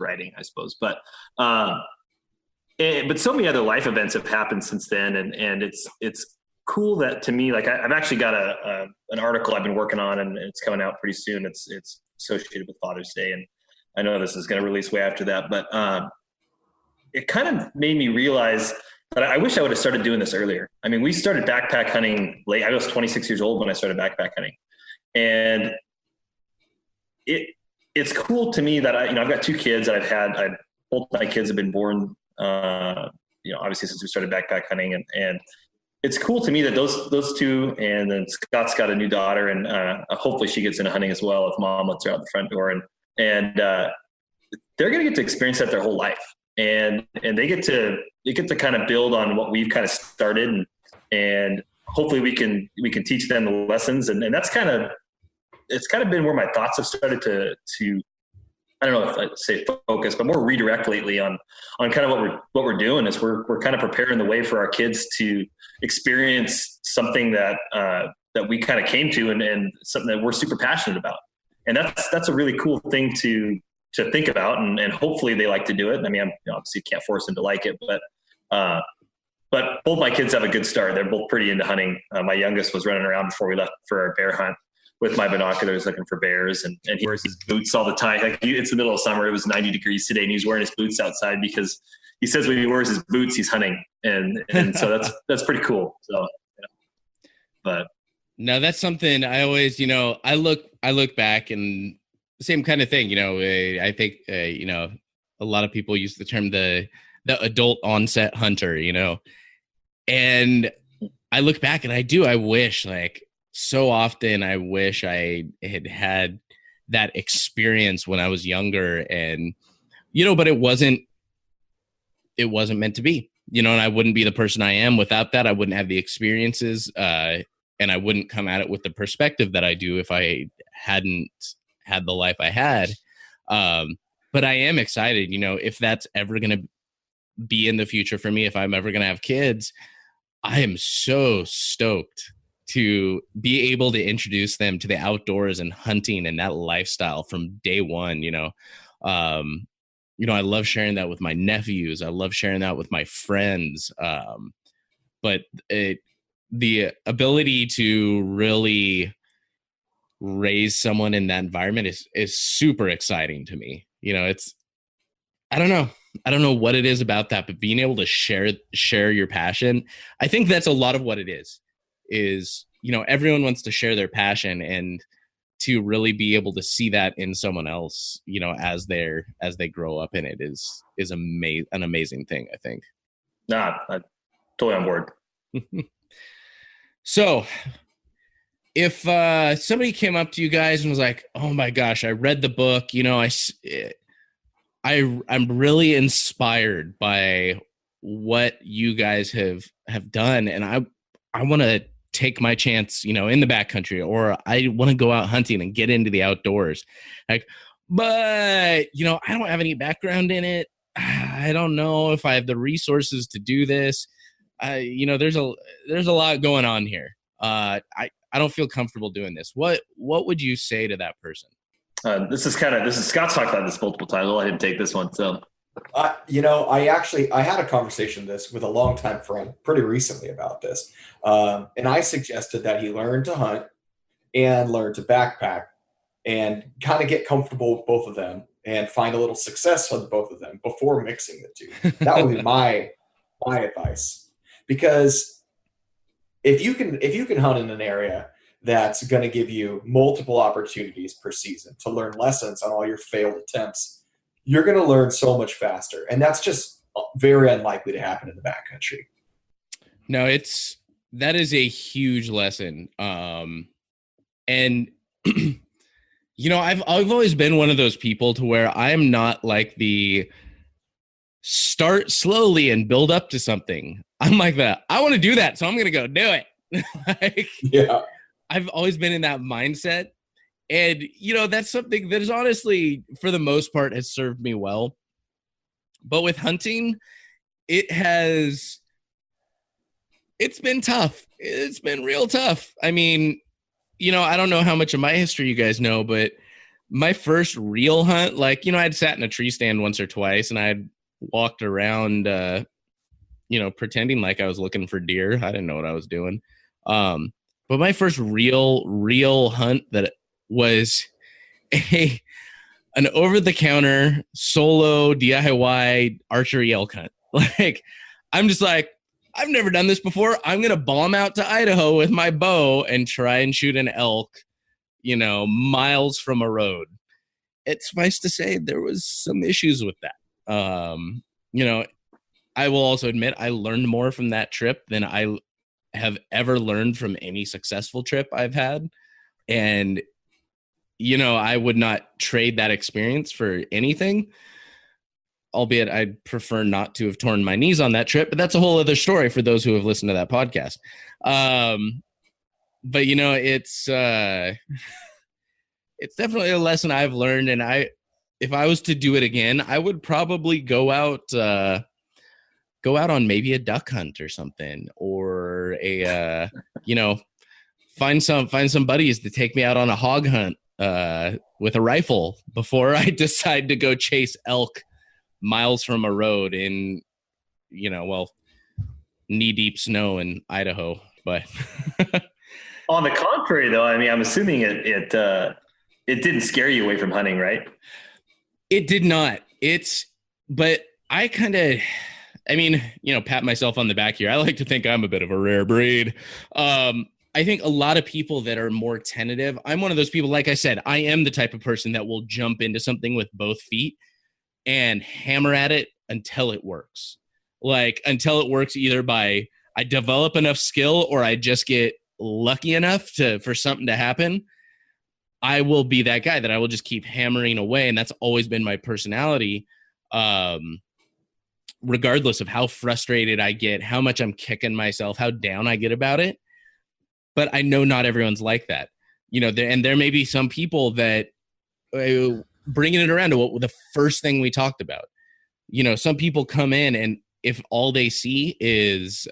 writing, I suppose. But so many other life events have happened since then. And it's cool that to me, like I've actually got an article I've been working on, and it's coming out pretty soon. It's associated with Father's Day, and I know this is going to release way after that, but it kind of made me realize that I wish I would have started doing this earlier. I mean, we started backpack hunting late. I was 26 years old when I started backpack hunting, and it's cool to me that I've got 2 kids that both my kids have been born, obviously since we started backpack hunting, and it's cool to me that those 2, and then Scott's got a new daughter, and hopefully she gets into hunting as well if mom lets her out the front door, and they're going to get to experience that their whole life. And they get to kind of build on what we've kind of started, and hopefully we can teach them the lessons. And that's it's kind of been where my thoughts have started to I don't know if I'd say focus, but more redirect lately on kind of what we're doing is we're kind of preparing the way for our kids to experience something that we kind of came to, and something that we're super passionate about. And that's a really cool thing to think about, and hopefully they like to do it. I mean, obviously can't force them to like it, but both my kids have a good start. They're both pretty into hunting. My youngest was running around before we left for our bear hunt with my binoculars looking for bears, and he wears his boots all the time. Like it's the middle of summer. It was 90 degrees today, and he's wearing his boots outside because he says when he wears his boots, he's hunting. And so that's pretty cool. So, but no, that's something I always, I look back and same kind of thing, I think, a lot of people use the term, the adult onset hunter, and I look back and I wish, like, so often I wish I had that experience when I was younger, and, but it wasn't meant to be, and I wouldn't be the person I am without that. I wouldn't have the experiences, and I wouldn't come at it with the perspective that I do if I hadn't had the life I had. But I am excited, if that's ever going to be in the future for me, if I'm ever going to have kids, I am so stoked to be able to introduce them to the outdoors and hunting and that lifestyle from day one. I love sharing that with my nephews. I love sharing that with my friends. But the ability to really raise someone in that environment is super exciting to me. I don't know what it is about that, but being able to share your passion, I think that's a lot of what it is, everyone wants to share their passion, and to really be able to see that in someone else, as they grow up in it is an amazing thing, I think. Nah, I'm totally on board. So if somebody came up to you guys and was like, oh my gosh, I read the book, I'm really inspired by what you guys have done, and I want to take my chance, in the backcountry, or I want to go out hunting and get into the outdoors. Like, but, I don't have any background in it. I don't know if I have the resources to do this. There's a lot going on here. I don't feel comfortable doing this. What would you say to that person? This is Scott's talked about this multiple times. I'll let him take this one. So, I had a conversation with a longtime friend pretty recently about this. And I suggested that he learn to hunt and learn to backpack and kind of get comfortable with both of them and find a little success with both of them before mixing the two. That would be my advice. Because if you can hunt in an area that's going to give you multiple opportunities per season to learn lessons on all your failed attempts, you're going to learn so much faster. And that's just very unlikely to happen in the backcountry. No, that is a huge lesson. And I've always been one of those people to where I'm not like the start slowly and build up to something. I'm like that. I want to do that, so I'm going to go do it. Yeah. I've always been in that mindset. And, that's something that is honestly, for the most part, has served me well. But with hunting, it's been tough. It's been real tough. I mean, I don't know how much of my history you guys know, but my first real hunt, I'd sat in a tree stand once or twice, and I'd walked around, pretending like I was looking for deer. I didn't know what I was doing. But my first real hunt that was an over-the-counter solo DIY archery elk hunt. Like, I'm just like, I've never done this before. I'm going to bomb out to Idaho with my bow and try and shoot an elk, miles from a road. It's suffice to say there was some issues with that. I will also admit I learned more from that trip than I have ever learned from any successful trip I've had. And, I would not trade that experience for anything, albeit I'd prefer not to have torn my knees on that trip, but that's a whole other story for those who have listened to that podcast. But it's definitely a lesson I've learned. And if I was to do it again, I would probably go out on maybe a duck hunt or something, or find some buddies to take me out on a hog hunt with a rifle before I decide to go chase elk miles from a road in, knee-deep snow in Idaho. But on the contrary, though, I mean, I'm assuming it didn't scare you away from hunting, right? It did not. But I kind of, pat myself on the back here. I like to think I'm a bit of a rare breed. I think a lot of people that are more tentative, I'm one of those people, like I said, I am the type of person that will jump into something with both feet and hammer at it until it works. Until it works either by I develop enough skill or I just get lucky enough for something to happen. I will be that guy that I will just keep hammering away. And that's always been my personality. Regardless of how frustrated I get, how much I'm kicking myself, how down I get about it. But I know not everyone's like that, and there may be some people that bringing it around to what the first thing we talked about, some people come in and if all they see is,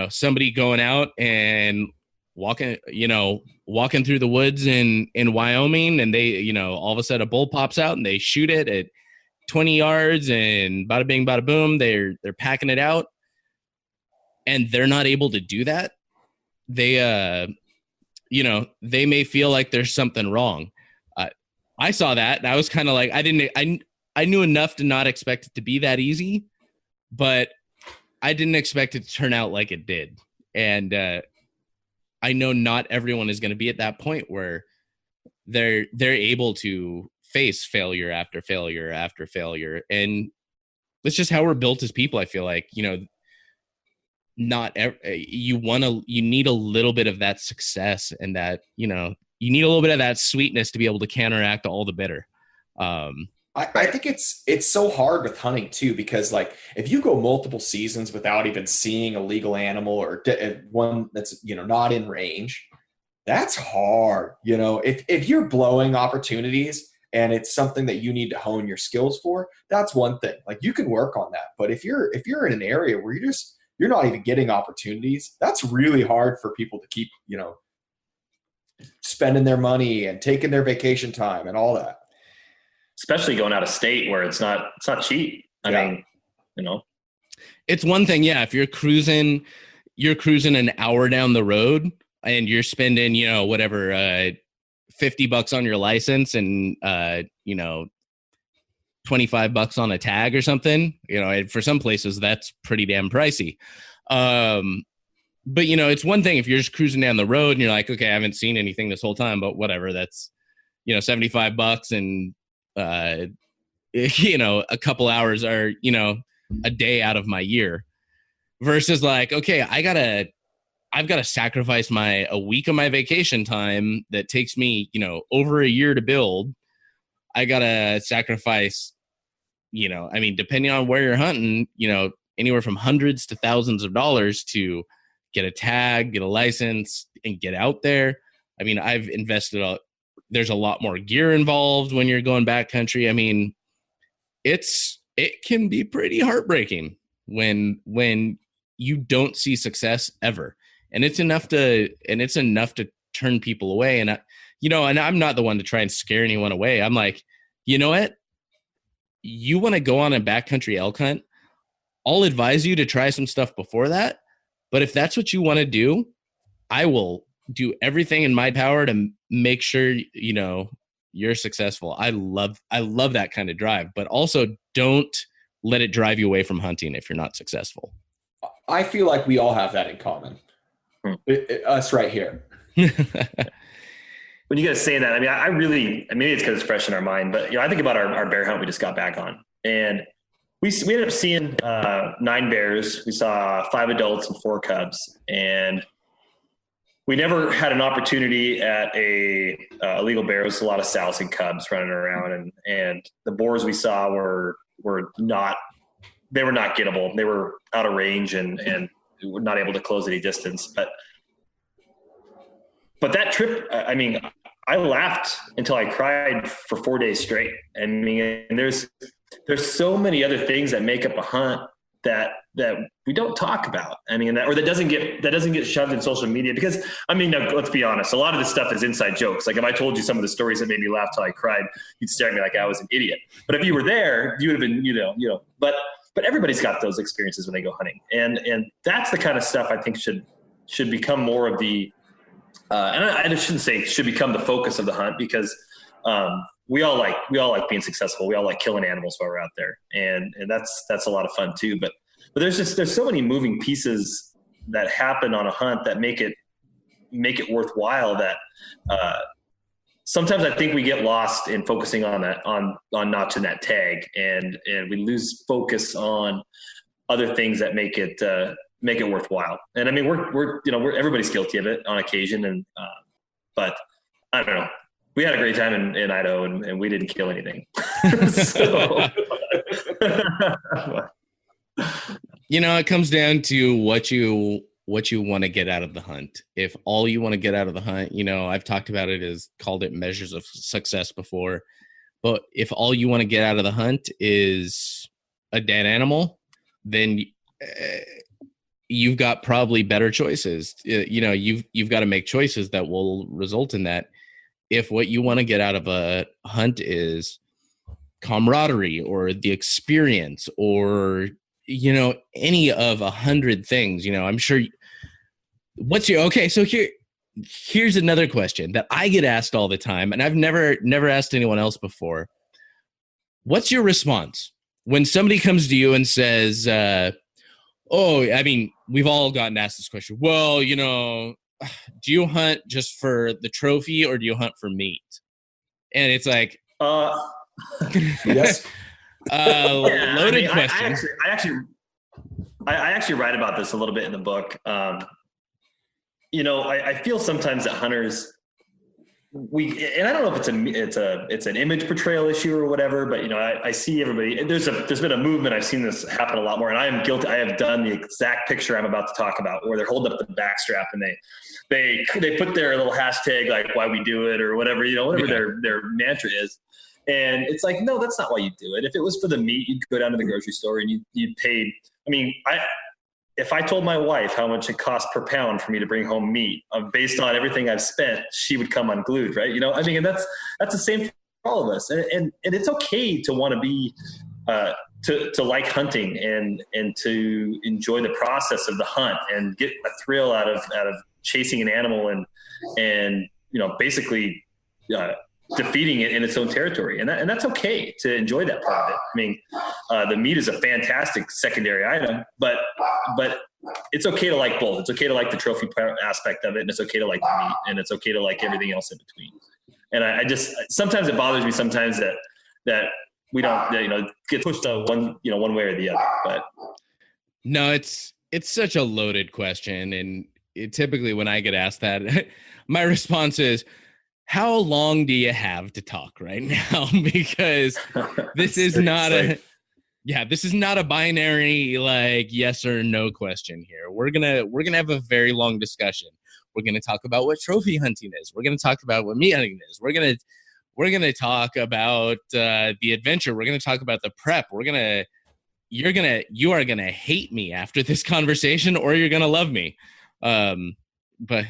somebody going out and walking through the woods in Wyoming, and they, all of a sudden a bull pops out and they shoot it at 20 yards and bada bing, bada boom, they're packing it out, and they're not able to do that. They, they may feel like there's something wrong. I saw that and I was kind of like, I knew enough to not expect it to be that easy, but I didn't expect it to turn out like it did. And, I know not everyone is going to be at that point where they're able to face failure after failure after failure. And that's just how we're built as people. I feel like, you need a little bit of that success, and that, you need a little bit of that sweetness to be able to counteract all the bitter. I think it's so hard with hunting too, because if you go multiple seasons without even seeing a legal animal or one that's, not in range, that's hard. If you're blowing opportunities and it's something that you need to hone your skills for, that's one thing. You can work on that. But if you're in an area where you're not even getting opportunities, that's really hard for people to keep, spending their money and taking their vacation time and all that. Especially going out of state where it's not cheap. I mean, it's one thing. Yeah. If you're cruising an hour down the road and you're spending, whatever, $50 on your license and, $25 on a tag or something, for some places that's pretty damn pricey. But it's one thing if you're just cruising down the road and you're like, okay, I haven't seen anything this whole time, but whatever, that's, $75 and, a couple hours are, a day out of my year versus okay, I've got to sacrifice a week of my vacation time that takes me, over a year to build. I got to sacrifice, depending on where you're hunting, anywhere from hundreds to thousands of dollars to get a tag, get a license, and get out there. I've invested there's a lot more gear involved when you're going backcountry. It can be pretty heartbreaking when you don't see success ever. And it's enough to turn people away. And and I'm not the one to try and scare anyone away. I'm like, you know what? You want to go on a backcountry elk hunt? I'll advise you to try some stuff before that, But if that's what you want to do, I will do everything in my power to make sure, you're successful. I love that kind of drive, but also don't let it drive you away from hunting if you're not successful. I feel like we all have that in common. Us right here. When you guys say that, I really, maybe it's because it's fresh in our mind, but I think about our bear hunt we just got back on, and we ended up seeing 9 bears. We saw 5 adults and 4 cubs, and we never had an opportunity at a legal bear. It was a lot of sows and cubs running around, and the boars we saw were not gettable. They were out of range and we were not able to close any distance. But that trip, I laughed until I cried for 4 days straight. And there's so many other things that make up a hunt that we don't talk about. That doesn't get shoved in social media because, let's be honest, a lot of this stuff is inside jokes. Like if I told you some of the stories that made me laugh till I cried, you'd stare at me like I was an idiot. But if you were there, you would have been, but everybody's got those experiences when they go hunting. And that's the kind of stuff I think should become more of the, and I shouldn't say should become the focus of the hunt, because we all like being successful. We all like killing animals while we're out there. And that's a lot of fun too. But there's so many moving pieces that happen on a hunt that make it worthwhile that, sometimes I think we get lost in focusing on that, on notching that tag, and we lose focus on other things that make it worthwhile. And we're everybody's guilty of it on occasion. And, but I don't know. We had a great time in Idaho, and we didn't kill anything. It comes down to what you want to get out of the hunt. If all you want to get out of the hunt, I've talked about it, called it measures of success before. But if all you want to get out of the hunt is a dead animal, then you've got probably better choices. You've got to make choices that will result in that. If what you want to get out of a hunt is camaraderie or the experience or, any of 100 things, I'm sure. So here's another question that I get asked all the time, and I've never asked anyone else before. What's your response when somebody comes to you and says, we've all gotten asked this question. Well, do you hunt just for the trophy or do you hunt for meat? And it's like, yes. Loaded question. I actually write about this a little bit in the book. I feel sometimes that hunters, and I don't know if it's an image portrayal issue or whatever, but I see everybody. There's been a movement. I've seen this happen a lot more, and I am guilty. I have done the exact picture I'm about to talk about, where they're holding up the backstrap and they put their little hashtag like "why we do it" or whatever their mantra is, and it's like, no, that's not why you do it. If it was for the meat, you'd go down to the grocery store and you'd pay. If I told my wife how much it costs per pound for me to bring home meat, based on everything I've spent, she would come unglued, right? And that's the same for all of us. And it's okay to want to be, to like hunting and to enjoy the process of the hunt and get a thrill out of chasing an animal and basically defeating it in its own territory. And that's okay to enjoy that part of it. The meat is a fantastic secondary item, but it's okay to like both. It's okay to like the trophy aspect of it, and it's okay to like the meat, and it's okay to like everything else in between. And I just, sometimes it bothers me sometimes that we don't, get pushed to one way or the other. But no, it's such a loaded question. And typically when I get asked that, my response is, how long do you have to talk right now? Because this is not this is not a binary like yes or no question here. We're gonna have a very long discussion. We're gonna talk about what trophy hunting is. We're gonna talk about what meat hunting is. We're gonna talk about the adventure. We're gonna talk about the prep. You are gonna hate me after this conversation, or you're gonna love me. But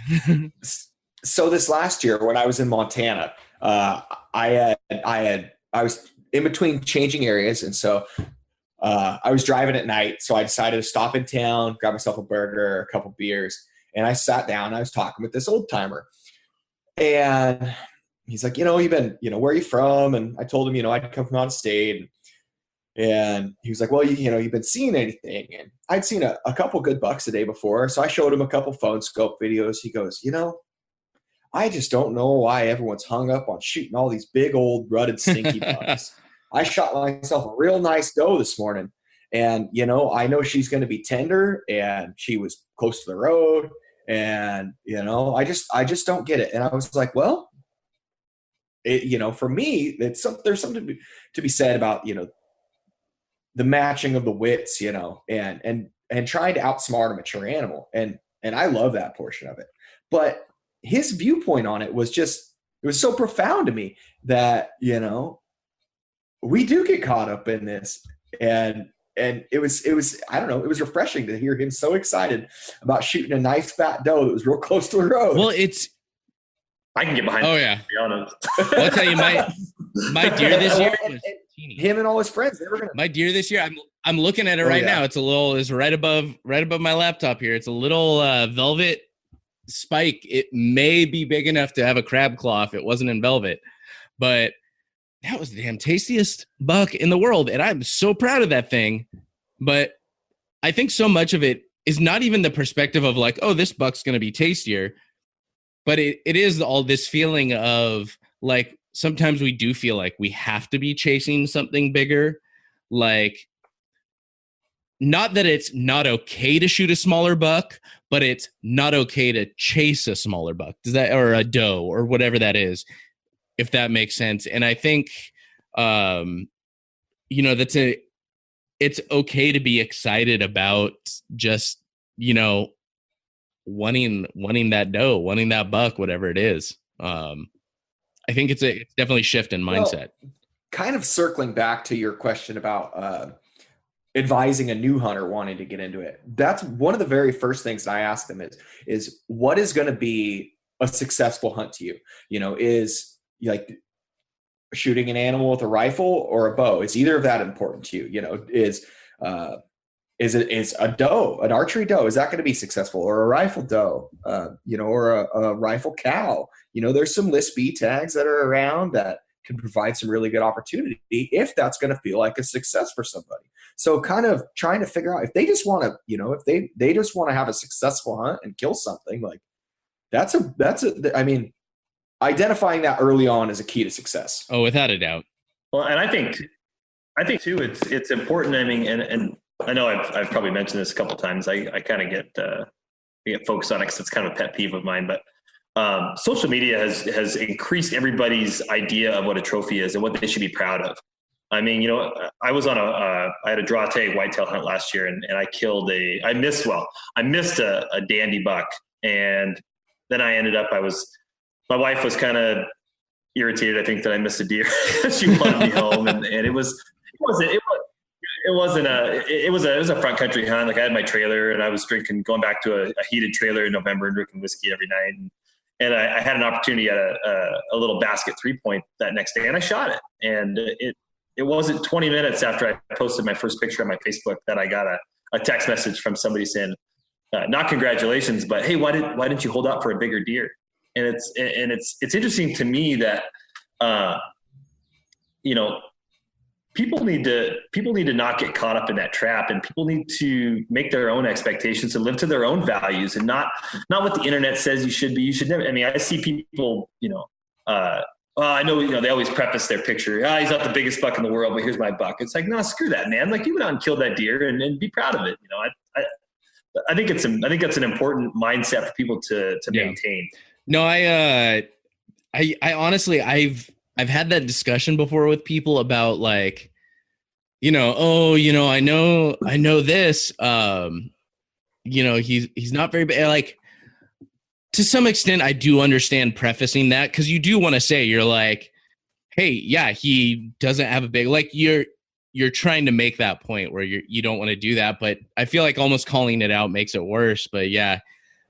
So this last year when I was in Montana, I was in between changing areas. And so I was driving at night, so I decided to stop in town, grab myself a burger, a couple beers, and I sat down. And I was talking with this old timer, and he's like, you've been, where are you from? And I told him, I'd come from out of state. And he was like, well, you've been seeing anything? And I'd seen a couple good bucks a day before. So I showed him a couple phone scope videos. He goes, I just don't know why everyone's hung up on shooting all these big old rutted stinky bucks. I shot myself a real nice doe this morning. And, I know she's going to be tender, and she was close to the road. And, I just don't get it. And I was like, well, for me, there's something to be said about, the matching of the wits, and trying to outsmart a mature animal. And I love that portion of it. But his viewpoint on it was it was so profound to me that, we do get caught up in this. And it was, I don't know, it was refreshing to hear him so excited about shooting a nice fat doe that was real close to the road. Well, I can get behind. Oh yeah. To be honest. I'll tell you, my deer this year was teeny. Him and all his friends. My deer this year, I'm looking at it right now. It's right above my laptop here. It's a little velvet spike. It may be big enough to have a crab claw if it wasn't in velvet, but that was the damn tastiest buck in the world, and I'm so proud of that thing. But I think so much of it is not even the perspective of like, oh, this buck's going to be tastier. But it is all this feeling of like, sometimes we do feel like we have to be chasing something bigger. Like, not that it's not okay to shoot a smaller buck, but it's not okay to chase a smaller buck. Or a doe or whatever that is, if that makes sense. And I think, it's okay to be excited about just, wanting that doe, wanting that buck, whatever it is. I think it's definitely a shift in mindset. Well, kind of circling back to your question about advising a new hunter wanting to get into it. That's one of the very first things that I ask them is what is going to be a successful hunt to you? Is like shooting an animal with a rifle or a bow? Is either of that important to you? Is a doe, an archery doe, is that going to be successful, or a rifle doe, or a rifle cow? There's some list B tags that are around that can provide some really good opportunity if that's going to feel like a success for somebody. So kind of trying to figure out if they just want to, if they just want to have a successful hunt and kill something, like identifying that early on is a key to success. Oh, without a doubt. Well, and I think too, it's important. I mean, and I know I've probably mentioned this a couple of times. I kind of get focused on it because it's kind of a pet peeve of mine. But social media has increased everybody's idea of what a trophy is and what they should be proud of. I mean, I was on I had a draw tag whitetail hunt last year, and I missed a dandy buck, and then I ended up my wife was kind of irritated, I think, that I missed a deer. She wanted me home, and it was a front country hunt. Like, I had my trailer, and I was going back to a heated trailer in November and drinking whiskey every night. And I had an opportunity at a little basket 3-point that next day, and I shot it. And it wasn't 20 minutes after I posted my first picture on my Facebook that I got a text message from somebody saying, not congratulations, but hey, why didn't you hold out for a bigger deer? And it's interesting to me that, people need to not get caught up in that trap, and people need to make their own expectations and live to their own values, and not what the internet says you should be. You should never. I mean, I see people, I know, they always preface their picture. He's not the biggest buck in the world, but here's my buck. It's like, no, screw that, man. Like, you went out and killed that deer and be proud of it. I think that's an important mindset for people to maintain. No, I honestly, I've had that discussion before with people about, like, I know this, he's not very big. Like, to some extent, I do understand prefacing that, because you do want to say, you're like, hey, yeah, he doesn't have a big, like, you're trying to make that point where you don't want to do that, but I feel like almost calling it out makes it worse. But yeah,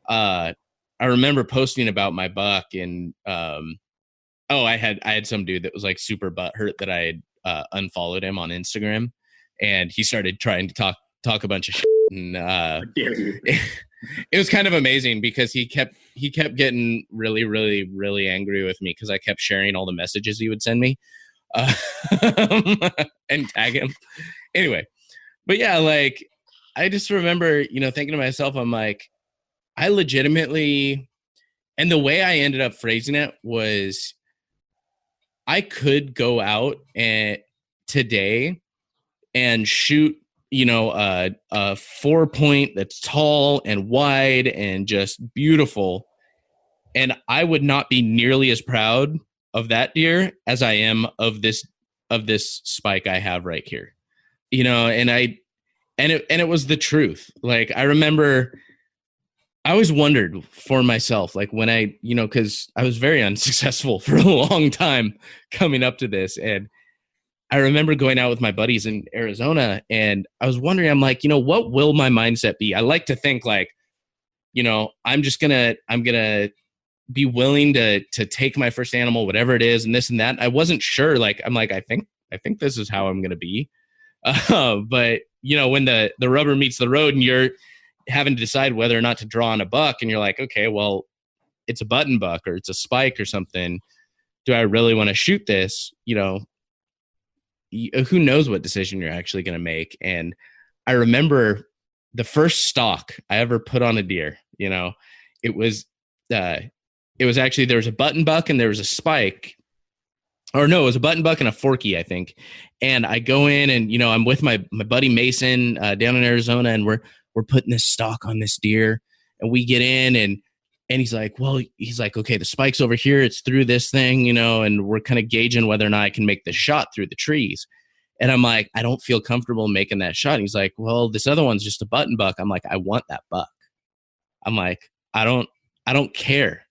I remember posting about my buck, and I had some dude that was like super butthurt that I had unfollowed him on Instagram, and he started trying to talk a bunch of shit. And it was kind of amazing because he kept getting really, really, really angry with me because I kept sharing all the messages he would send me and tag him. Anyway, but yeah, like I just remember, thinking to myself, I'm like, I legitimately, and the way I ended up phrasing it was, I could go out and today and shoot, a 4-point that's tall and wide and just beautiful. And I would not be nearly as proud of that deer as I am of this spike I have right here, and it was the truth. Like, I remember I always wondered for myself, like when I, cause I was very unsuccessful for a long time coming up to this. And I remember going out with my buddies in Arizona and I was wondering, I'm like, what will my mindset be? I like to think like, I'm going to be willing to take my first animal, whatever it is, and this and that. I wasn't sure. Like, I'm like, I think this is how I'm going to be. But when the rubber meets the road and you're having to decide whether or not to draw on a buck, and you're like, okay, well, it's a button buck or it's a spike or something. Do I really want to shoot this? Who knows what decision you're actually going to make. And I remember the first stalk I ever put on a deer, it was actually, there was a button buck and there was a spike, or no, it was a button buck and a forky, I think. And I go in and, I'm with my buddy Mason down in Arizona, and we're putting this stalk on this deer, and we get in and he's like, okay, the spike's over here. It's through this thing, and we're kind of gauging whether or not I can make the shot through the trees. And I'm like, I don't feel comfortable making that shot. And he's like, well, this other one's just a button buck. I'm like, I want that buck. I'm like, I don't care.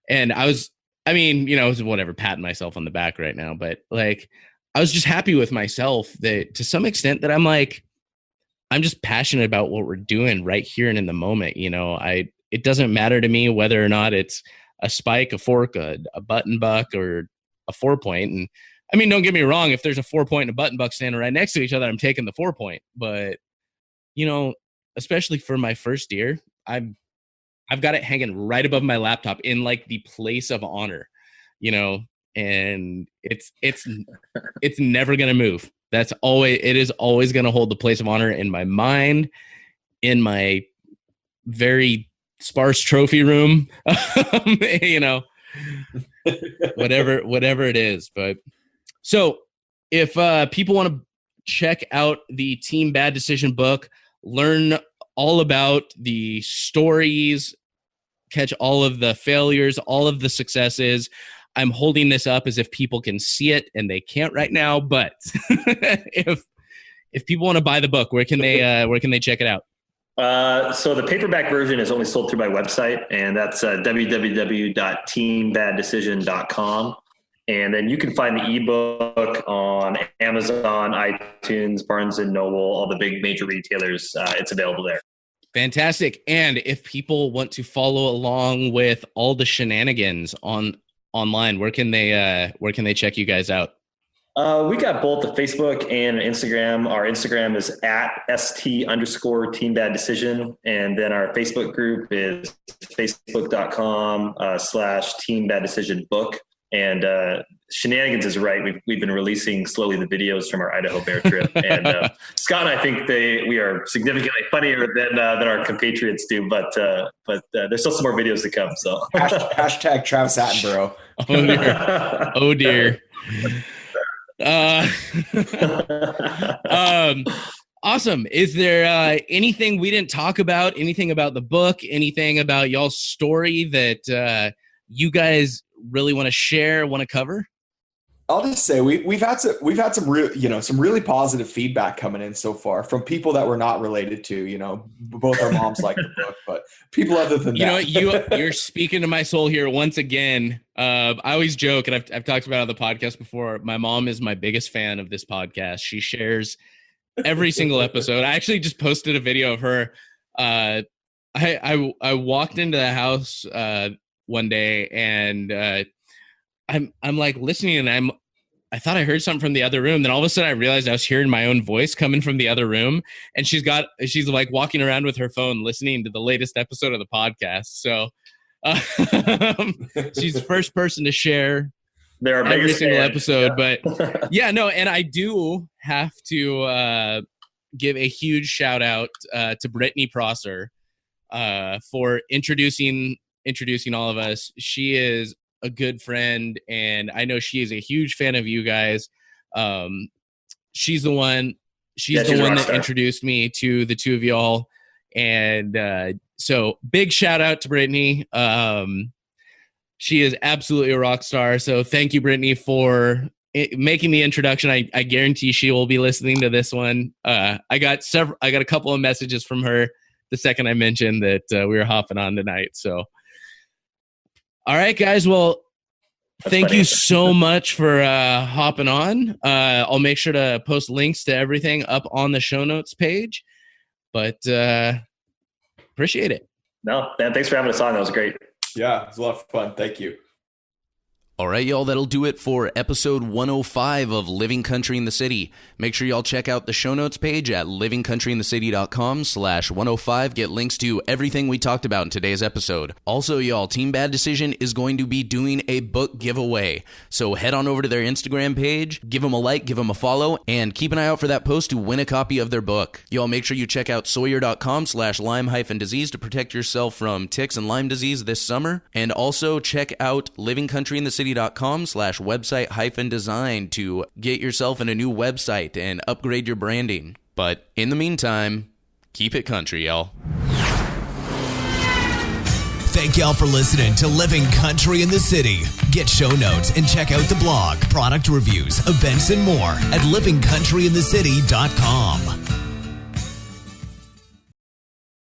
And I was whatever, patting myself on the back right now. But like, I was just happy with myself that to some extent that I'm like, I'm just passionate about what we're doing right here and in the moment. It doesn't matter to me whether or not it's a spike, a fork, a button buck, or a 4-point. And I mean, don't get me wrong. If there's a 4-point and a button buck standing right next to each other, I'm taking the 4-point. But, especially for my first deer, I've got it hanging right above my laptop in like the place of honor, and it's never going to move. It is always going to hold the place of honor in my mind, in my very sparse trophy room, whatever it is. But so if people want to check out the Team Bad Decision book, learn all about the stories, catch all of the failures, all of the successes. I'm holding this up as if people can see it, and they can't right now. But if people want to buy the book, where can they check it out? So the paperback version is only sold through my website, and that's www.teambaddecision.com. And then you can find the ebook on Amazon, iTunes, Barnes & Noble, all the big major retailers. It's available there. Fantastic. And if people want to follow along with all the shenanigans online, where can they check you guys out? We got both the Facebook and Instagram. Our Instagram is at @ST_Team Bad Decision. And then our Facebook group is facebook.com/Team Bad Decision book. And Shenanigans is right. We've been releasing slowly the videos from our Idaho bear trip. And Scott and I think we are significantly funnier than our compatriots do, but there's still some more videos to come. So hashtag Travis Attenborough. Oh dear. Awesome. Is there anything we didn't talk about? Anything about the book? Anything about y'all's story that you guys really want to share, want to cover? I'll just say we've had some really positive feedback coming in so far from people that we're not related to. Both our moms like the book, but people other than that. You're speaking to my soul here once again. I always joke, and I've talked about it on the podcast before. My mom is my biggest fan of this podcast. She shares every single episode. I actually just posted a video of her. I walked into the house one day, and I'm like listening, and I thought I heard something from the other room. Then all of a sudden I realized I was hearing my own voice coming from the other room. And she's like walking around with her phone, listening to the latest episode of the podcast. So she's the first person to share every single episode. Yeah. But yeah, no. And I do have to give a huge shout out to Brittany Prosser for introducing all of us. She is a good friend, and I know she is a huge fan of you guys. She's the one that introduced me to the two of y'all, and so big shout out to Brittany. She is absolutely a rock star, so thank you, Brittany, for making the introduction. I guarantee she will be listening to this one. I got a couple of messages from her the second I mentioned that we were hopping on tonight. So all right, guys. Well, thank you so much for hopping on. I'll make sure to post links to everything up on the show notes page. But appreciate it. No, man, thanks for having us on. That was great. Yeah, it was a lot of fun. Thank you. All right, y'all, that'll do it for episode 105 of Living Country in the City. Make sure y'all check out the show notes page at livingcountryinthecity.com/105. Get links to everything we talked about in today's episode. Also, y'all, Team Bad Decision is going to be doing a book giveaway. So head on over to their Instagram page, give them a like, give them a follow, and keep an eye out for that post to win a copy of their book. Y'all, make sure you check out Sawyer.com/Lyme-disease to protect yourself from ticks and Lyme disease this summer. And also check out livingcountryinthecity.com/website-design to get yourself in a new website and upgrade your branding. But in the meantime, keep it country, y'all. Thank y'all for listening to Living Country in the City. Get show notes and check out the blog, product reviews, events, and more at livingcountryinthecity.com.